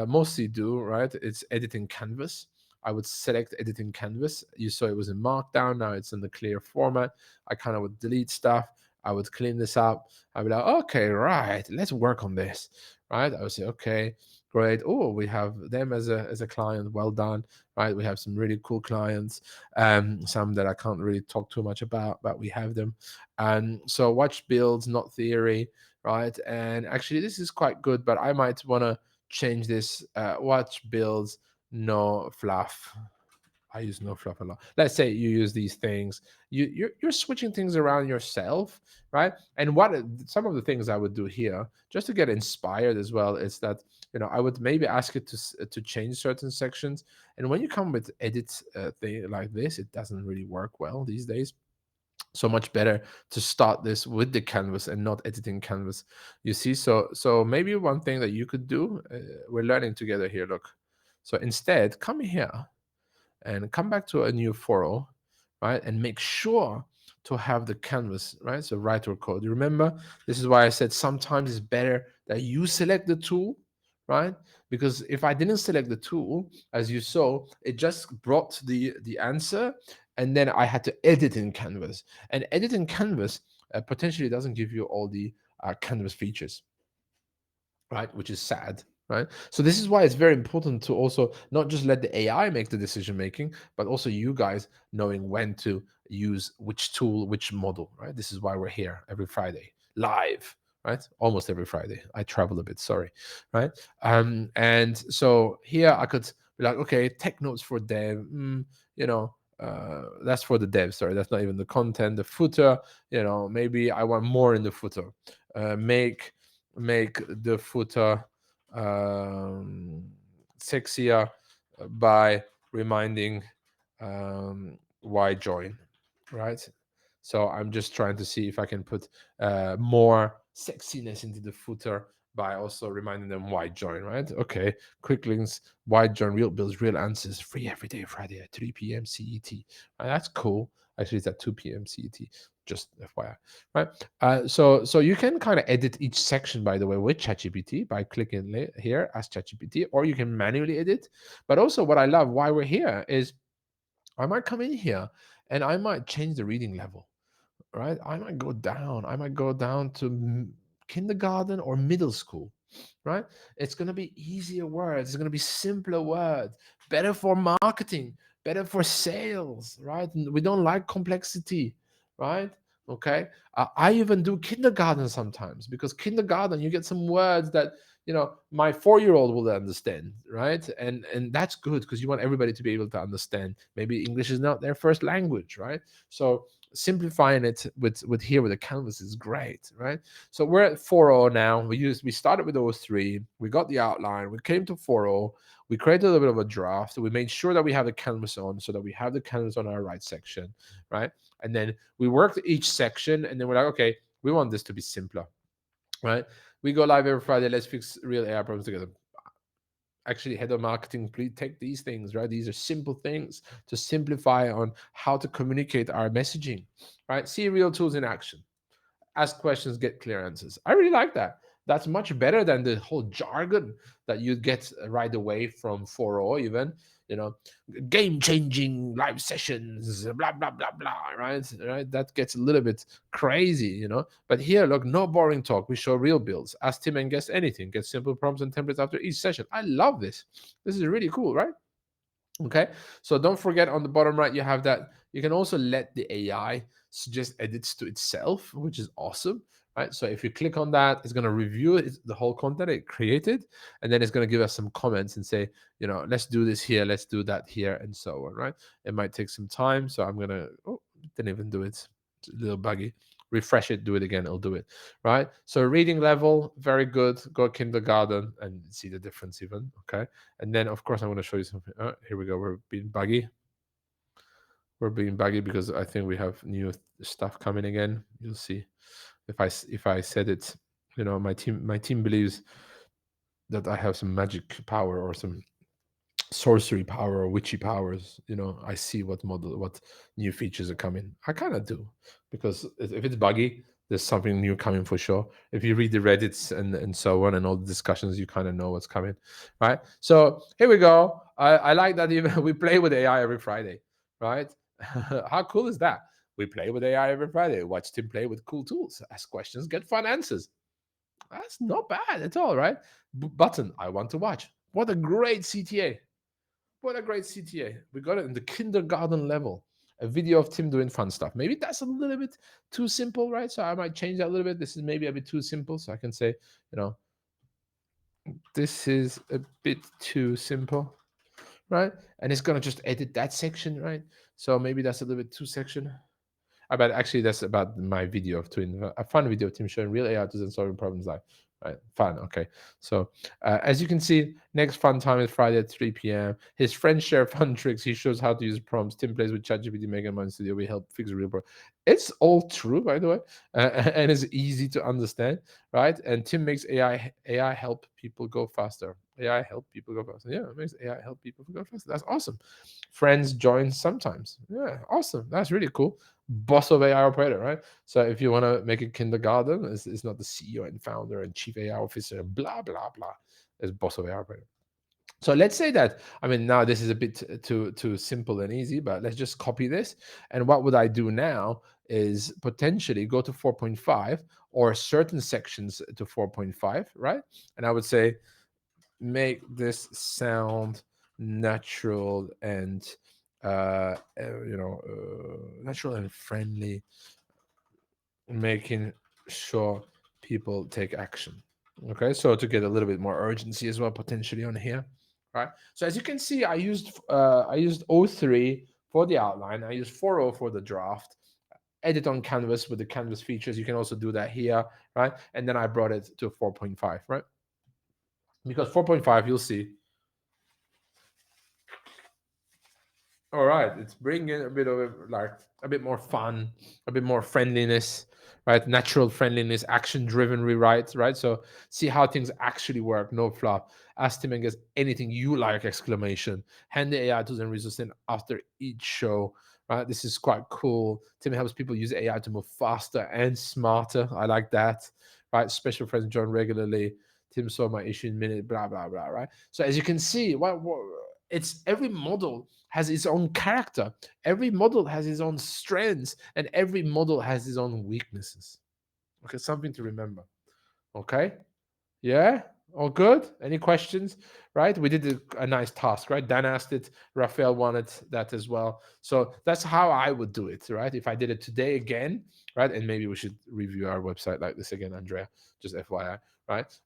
mostly do, right? It's editing canvas. I would select editing canvas. You saw it was in Markdown. Now it's in the clear format. I kind of would delete stuff. I would clean this up. I'd be like, okay, right, let's work on this, right? I would say, okay, great. Oh, we have them as a client. Well done, right? We have some really cool clients, some that I can't really talk too much about, but we have them. And so watch builds, not theory, right? And actually, this is quite good, but I might want to change this. Watch builds, no fluff. I use no fluff a lot. Let's say you use these things. You're switching things around yourself, right? And what some of the things I would do here, just to get inspired as well, is that I would maybe ask it to change certain sections. And when you come with edits thing like this, it doesn't really work well these days. So much better to start this with the canvas and not editing canvas. You see, so maybe one thing that you could do. We're learning together here. Look, so instead, come here and come back to a new furrow, right? And make sure to have the canvas, right? So writer code. You remember, this is why I said sometimes it's better that you select the tool, right? Because if I didn't select the tool, as you saw, it just brought the answer, and then I had to edit in Canvas. And edit in Canvas potentially doesn't give you all the Canvas features, right? Which is sad, right? So this is why it's very important to also not just let the AI make the decision making, but also you guys knowing when to use which tool, which model, right? This is why we're here every Friday live, right? Almost every Friday. I travel a bit, sorry, right? And so here I could be like, okay, tech notes for dev, that's for the dev. Sorry, that's not even the content. The footer, maybe I want more in the footer. Make the footer um, sexier by reminding why join, right? So I'm just trying to see if I can put more sexiness into the footer by also reminding them why join, right? Okay, quick links, why join real builds, real answers, free every day, Friday at 3 p.m. CET. Right, that's cool. Actually, it's at 2 p.m. CET, just FYI, right? So you can kind of edit each section, by the way, with ChatGPT by clicking here as ChatGPT, or you can manually edit. But also, what I love why we're here is I might come in here and I might change the reading level, right? I might go down. I might go down to kindergarten or middle school, right? It's going to be easier words. It's going to be simpler words, better for marketing, better for sales, right? And we don't like complexity, right? Okay. I even do kindergarten sometimes, because kindergarten, you get some words that, my 4-year-old will understand, right? And that's good, because you want everybody to be able to understand. Maybe English is not their first language, right? So simplifying it with here with the canvas is great, right? So we're at 4.0 now. We started with those three. We got the outline. We came to 4.0. We created a little bit of a draft. We made sure that we have the canvas on, so that we have the canvas on our right section, right? And then we worked each section, and then we're like, okay, we want this to be simpler, right? We go live every Friday. Let's fix real AI problems together. Actually, head of marketing, please take these things, right? These are simple things to simplify on how to communicate our messaging, right? See real tools in action, ask questions, get clear answers. I really like that. That's much better than the whole jargon that you get right away from 4.0, even, you know, game changing live sessions, blah, blah, blah, blah, right? That gets a little bit crazy. But here, look, no boring talk. We show real builds. Ask Tim and guess anything. Get simple prompts and templates after each session. I love this. This is really cool, right? Okay, so don't forget, on the bottom right, you have that. You can also let the AI suggest edits to itself, which is awesome, right? So if you click on that, it's going to review the whole content it created, and then it's going to give us some comments and say, let's do this here, let's do that here, and so on, right? It might take some time, so I'm going to, oh, didn't even do it. It's a little buggy. Refresh it, do it again, it'll do it, right? So reading level, very good. Go kindergarten and see the difference even, okay? And then, of course, I'm going to show you something. Oh, here we go. We're being buggy. We're being buggy because I think we have new stuff coming again. You'll see if I said it. My team believes that I have some magic power or some sorcery power or witchy powers. I see what new features are coming. I kind of do, because if it's buggy, there's something new coming for sure. If you read the reddits and so on and all the discussions, you kind of know what's coming, right? So here we go. I like that even we play with AI every Friday, right? How cool is that? We play with AI every Friday. Watch Tim play with cool tools, ask questions, get fun answers. That's not bad at all, right? Button, I want to watch. What a great CTA. What a great CTA. We got it in the kindergarten level. A video of Tim doing fun stuff. Maybe that's a little bit too simple, right? So I might change that a little bit. This is maybe a bit too simple. So I can say, this is a bit too simple, right? And it's going to just edit that section, right? So maybe that's a little bit too section. But actually, that's about my video of doing a fun video of Tim showing real AI tools and solving problems live. Right, fun. Okay, so as you can see, next fun time is Friday at 3 p.m. His friends share fun tricks. He shows how to use prompts. Tim plays with ChatGPT, Mega Man Studio. We help fix real problem. It's all true, by the way, and it's easy to understand, right? And Tim makes AI help people go faster. AI help people go faster. Yeah, it makes AI help people go faster. That's awesome. Friends join sometimes. Yeah, awesome. That's really cool. Boss of AI operator, right? So if you want to make a kindergarten, it's not the CEO and founder and chief AI officer and blah blah blah. It's boss of AI operator. So let's say that, I mean, now this is a bit too simple and easy, but let's just copy this. And what would I do now is potentially go to 4.5 or certain sections to 4.5, right? And I would say, make this sound natural and natural and friendly, making sure people take action. Okay, so to get a little bit more urgency as well potentially on here, right? So as you can see, I used O3 for the outline. I used 4.0 for the draft. Edit on canvas with the canvas features. You can also do that here, right? And then I brought it to 4.5, right? Because 4.5, you'll see. All right, it's bringing a bit of a bit more fun, a bit more friendliness, right? Natural friendliness, action-driven rewrite, right? So see how things actually work, no fluff. Ask Tim and guess anything you like! Exclamation. Hand the AI tools and resources in after each show, right? This is quite cool. Tim helps people use AI to move faster and smarter. I like that, right? Special friends join regularly. Tim saw my issue in minute, blah blah blah, right? So as you can see, what It's every model has its own character, every model has its own strengths, and every model has its own weaknesses. Okay, something to remember. Okay. Yeah, all good. Any questions? Right, we did a nice task, right? Dan asked it, Raphael wanted that as well. So that's how I would do it, right? If I did it today again, right? And maybe we should review our website like this again, Andrea, just FYI, right?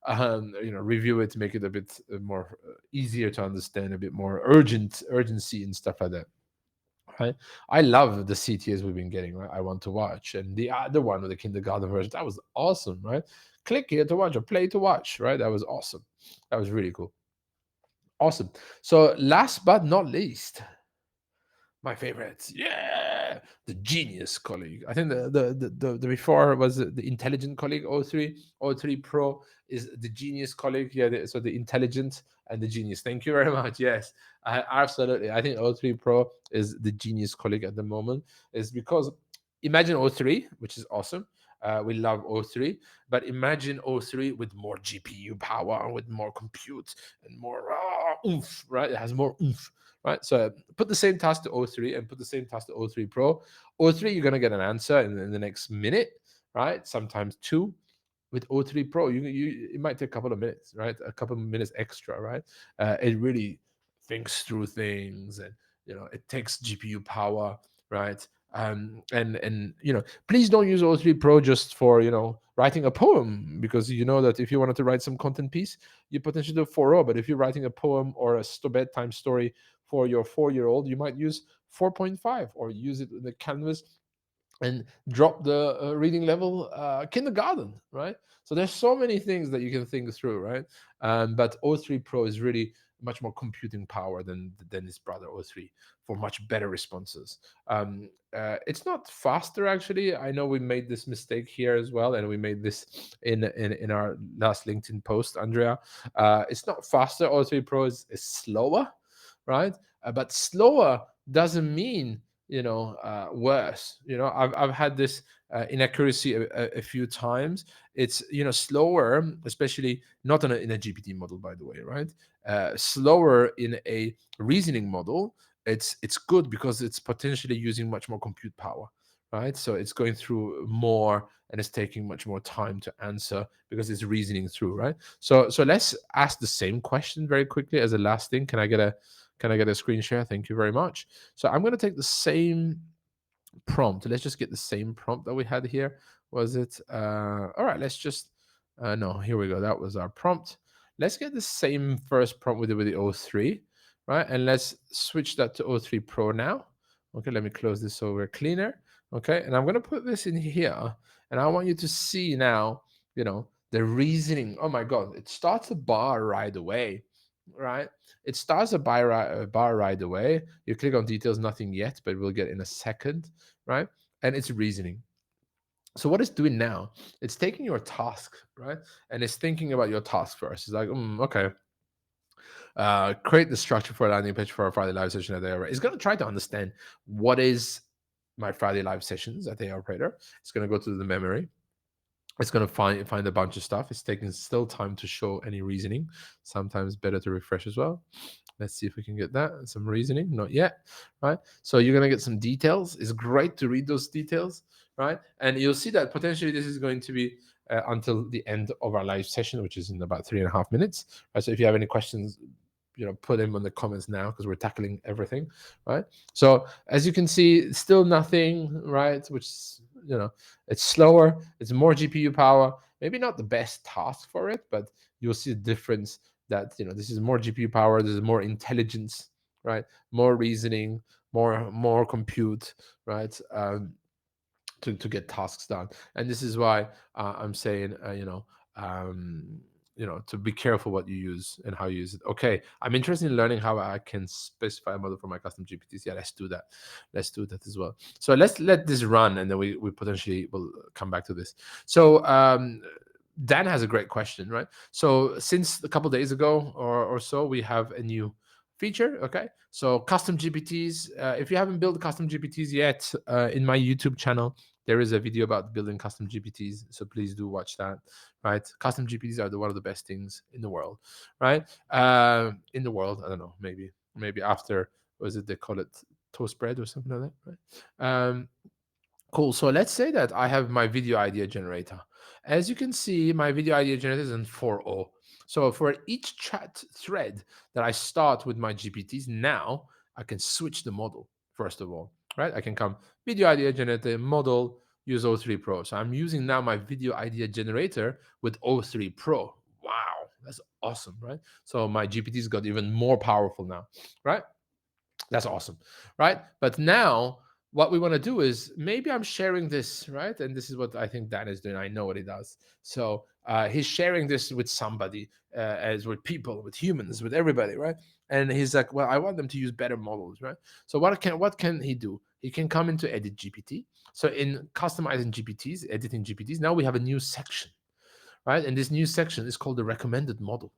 Review it to make it a bit more easier to understand, a bit more urgency and stuff like that. Right? I love the CTAs we've been getting. Right? I want to watch, and the other one with the kindergarten version, that was awesome. Right? Click here to watch or play to watch. Right? That was awesome. That was really cool. Awesome. So last but not least, my favorites. Yeah, the genius colleague. I think the before was the intelligent colleague. O3 Pro is the genius colleague. Yeah, so the intelligent and the genius. Thank you very much. Yes, absolutely. I think O3 Pro is the genius colleague at the moment. Is because imagine O3, which is awesome. We love O3, but imagine O3 with more GPU power, with more compute and more oomph. Right, it has more oomph, right? So put the same task to O3 and put the same task to O3 Pro. O3, you're going to get an answer in the next minute, right? Sometimes two. With O3 Pro, it might take a couple of minutes, right? A couple of minutes extra, right? It really thinks through things, and it takes GPU power, right? And please don't use O3 Pro just for writing a poem, because you know that if you wanted to write some content piece, you potentially do 4.0. But if you're writing a poem or a bedtime story for your 4-year-old, you might use 4.5 or use it in the canvas and drop the reading level kindergarten, right? So there's so many things that you can think through, right? But O3 Pro is really much more computing power than its brother O3 for much better responses. It's not faster, actually. I know we made this mistake here as well, and we made this in our last LinkedIn post, Andrea. It's not faster. O3 Pro is slower, right? But slower doesn't mean worse. I've had this inaccuracy a few times. It's slower, especially not in a GPT model, by the way, right? Slower in a reasoning model. It's good because it's potentially using much more compute power, right? So it's going through more and it's taking much more time to answer because it's reasoning through, right? So let's ask the same question very quickly as a last thing. Can I get a screen share? Thank you very much. So I'm going to take the same prompt. Let's just get the same prompt that we had here. Was it? All right, let's just, no, here we go. That was our prompt. Let's get the same first prompt we did with the O3, right? And let's switch that to O3 Pro now. Okay, let me close this so we're cleaner. Okay, and I'm going to put this in here. And I want you to see now, the reasoning. Oh my God, it starts a bar right away, right? It starts a bar right away. You click on details, nothing yet, but we'll get in a second, right? And it's reasoning. So what it's doing now, it's taking your task, right? And it's thinking about your task first. It's like, okay, create the structure for a landing page for a Friday live session at the Operator. It's going to try to understand what is my Friday live sessions at the Operator. It's going to go to the memory. It's going to find a bunch of stuff. It's taking still time to show any reasoning. Sometimes better to refresh as well. Let's see if we can get that. Some reasoning, not yet, right? So you're going to get some details. It's great to read those details, right? And you'll see that potentially this is going to be until the end of our live session, which is in about 3.5 minutes, right? So if you have any questions, put them in the comments now, because we're tackling everything, right? So as you can see, still nothing, right? Which it's slower, it's more GPU power, maybe not the best task for it, but you'll see the difference that this is more GPU power, this is more intelligence, right? More reasoning, more compute, right? To get tasks done. And this is why I'm saying to be careful what you use and how you use it. Okay, I'm interested in learning how I can specify a model for my custom GPTs. Yeah, let's do that as well. So let's let this run, and then we potentially will come back to this. So Dan has a great question, right? So since a couple days ago or so, we have a new feature. Okay, so custom GPTs. If you haven't built custom GPTs yet, in my YouTube channel, there is a video about building custom GPTs. So please do watch that. Right, custom GPTs are one of the best things in the world. Right, in the world. I don't know, maybe maybe after, was it they call it toast bread or something like that, right? Cool. So let's say that I have my video idea generator. As you can see, my video idea generator is in 4.0. So for each chat thread that I start with my GPTs, now I can switch the model, first of all, right? I can come video idea generator model, use O3 Pro. So I'm using now my video idea generator with O3 Pro. Wow, that's awesome, right? So my GPTs got even more powerful now, right? That's awesome, right? But now what we want to do is, maybe I'm sharing this, right? And this is what I think Dan is doing. I know what he does. So he's sharing this with somebody, as with people, with humans, with everybody, right? And he's like, well, I want them to use better models, right? So what can he do? He can come into Edit GPT. So in customizing GPTs, editing GPTs, now we have a new section, right? And this new section is called the recommended model,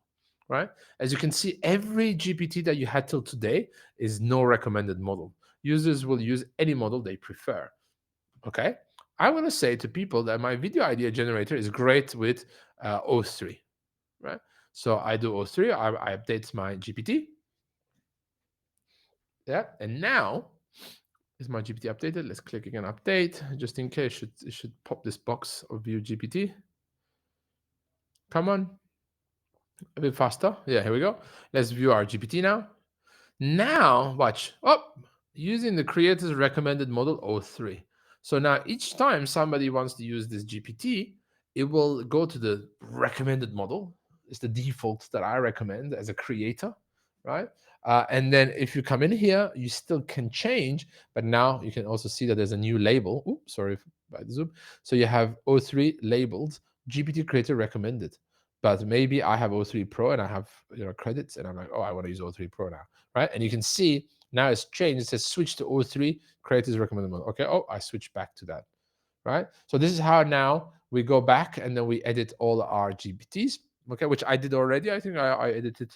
right? As you can see, every GPT that you had till today is no recommended model. Users will use any model they prefer. Okay. I want to say to people that my video idea generator is great with O3, right? So I do O3, I update my GPT. Yeah. And now, is my GPT updated? Let's click again, update, just in case it should pop this box of view GPT. Come on, a bit faster. Yeah, here we go. Let's view our GPT now. Now, watch. Oh, using the creator's recommended model O3. So now each time somebody wants to use this GPT, it will go to the recommended model. It's the default that I recommend as a creator, right? And then if you come in here, you still can change, but now you can also see that there's a new label. Oops, sorry by the zoom. So you have O3 labeled GPT creator recommended. But maybe I have O3 Pro and I have credits, and I'm like, oh, I want to use O3 Pro now, right? And you can see now it's changed. It says switch to O3 creators recommended model. Okay, oh, I switched back to that, right? So this is how now we go back and then we edit all our GPTs, okay, which I did already. I think I edited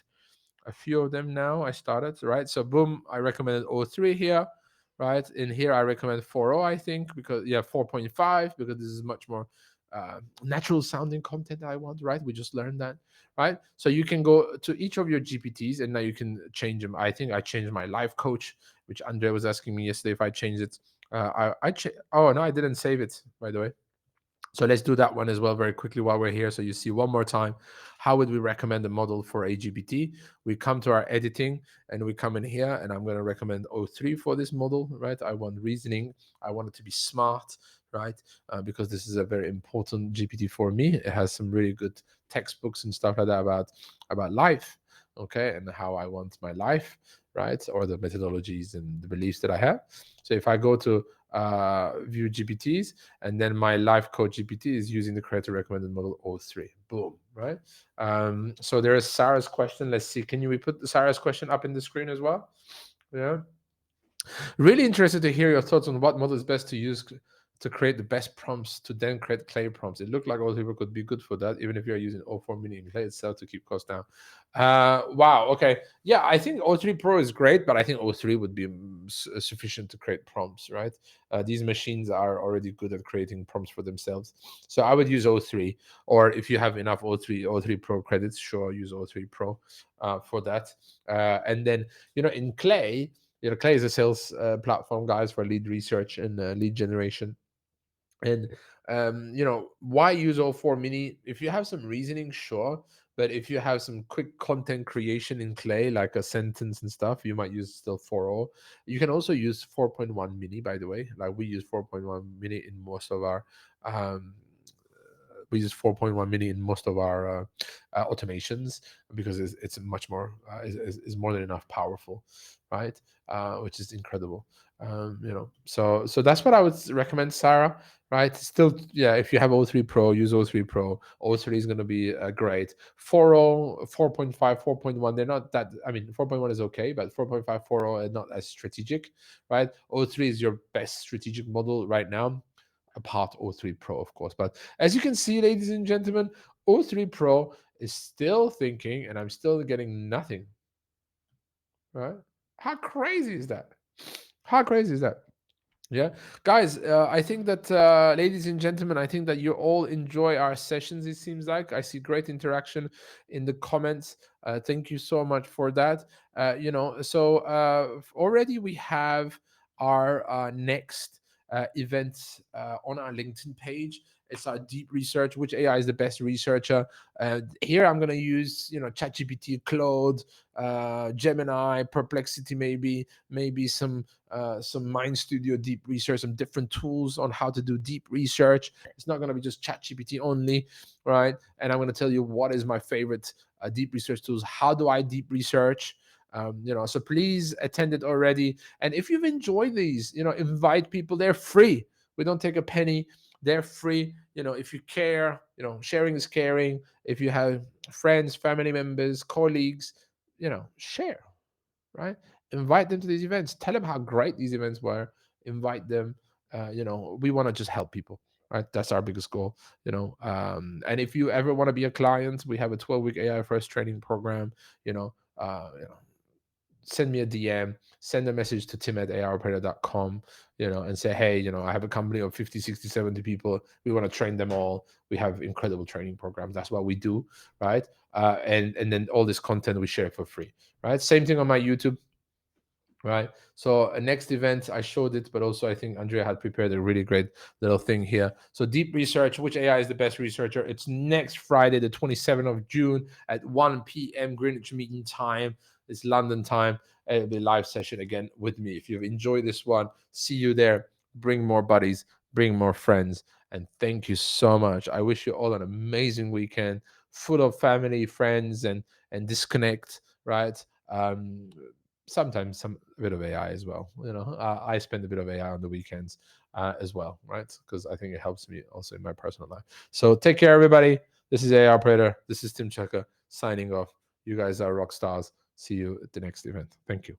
a few of them now. I started, right? So boom, I recommended O3 here, right? In here, I recommend 4.0, I think, because 4.5, because this is much more natural sounding content I want, right? We just learned that, right? So you can go to each of your GPTs and now you can change them. I think I changed my life coach, which Andre was asking me yesterday if I changed it. Oh no, I didn't save it, by the way. So let's do that one as well very quickly while we're here. So you see one more time, how would we recommend a model for a GPT? We come to our editing and we come in here and I'm going to recommend O3 for this model, right? I want reasoning. I want it to be smart, right? Because this is a very important GPT for me. It has some really good textbooks and stuff like that about life, okay, and how I want my life, right? Or the methodologies and the beliefs that I have. So if I go to view GPTs, and then my life code GPT is using the creator recommended model O3. Boom, right? So there is Sarah's question. Let's see. Can we put Sarah's question up in the screen as well? Yeah. Really interested to hear your thoughts on what model is best to use to create the best prompts to then create clay prompts. It looked like other people could be good for that, even if you're using O4 mini in clay itself to keep costs down. Wow. Okay. Yeah, I think O3 Pro is great, but I think O3 would be sufficient to create prompts, right? These machines are already good at creating prompts for themselves. So I would use O3, or if you have enough O3 Pro credits, sure, use O3 Pro for that. And then, in clay, Clay is a sales platform, guys, for lead research and lead generation. And why use O4 Mini? If you have some reasoning, sure. But if you have some quick content creation in Clay, like a sentence and stuff, you might use still 4.0. You can also use 4.1 Mini, by the way. Like we use 4.1 Mini in most of our um, we use 4.1 mini in most of our automations, because it's much more is more than enough powerful, right? Which is incredible. So that's what I would recommend, Sarah, right? Still, yeah, if you have O3 Pro, use O3 Pro. O3 is going to be great. 4.0, 4.5, 4.1, they're not that, I mean, 4.1 is okay, but 4.5, 4.0 are not as strategic, right? O3 is your best strategic model right now, apart O3 Pro, of course. But as you can see, ladies and gentlemen, O3 Pro is still thinking, and I'm still getting nothing, right? How crazy is that? How crazy is that? Yeah, guys, I think that, ladies and gentlemen, I think that you all enjoy our sessions. It seems like I see great interaction in the comments. Thank you so much for that. Already we have our next event on our LinkedIn page. It's our deep research. Which AI is the best researcher? Here I'm gonna use, ChatGPT, Claude, Gemini, Perplexity, maybe some Mind Studio deep research, some different tools on how to do deep research. It's not going to be just ChatGPT only, right? And I'm going to tell you what is my favorite deep research tools. How do I deep research? So please attend it already. And if you've enjoyed these, invite people. They're free. We don't take a penny. They're free. If you care, sharing is caring. If you have friends, family members, colleagues, share, right? Invite them to these events. Tell them how great these events were. Invite them. We want to just help people, right? That's our biggest goal. And if you ever want to be a client, we have a 12-week AI first training program. Send me a DM, send a message to tim@aropreneur.com, and say, hey, I have a company of 50, 60, 70 people. We want to train them all. We have incredible training programs. That's what we do, right? And then all this content we share for free, right? Same thing on my YouTube, right? So next event, I showed it, but also I think Andrea had prepared a really great little thing here. So deep research, which AI is the best researcher? It's next Friday, the 27th of June at 1 p.m. Greenwich Mean Time. It's London time. It'll be a live session again with me. If you've enjoyed this one, see you there. Bring more buddies, bring more friends, and thank you so much. I wish you all an amazing weekend, full of family, friends, and disconnect, right? Sometimes some a bit of AI as well. I spend a bit of AI on the weekends as well, right? Because I think it helps me also in my personal life. So take care, everybody. This is AI Operator. This is Tim Checker signing off. You guys are rock stars. See you at the next event. Thank you.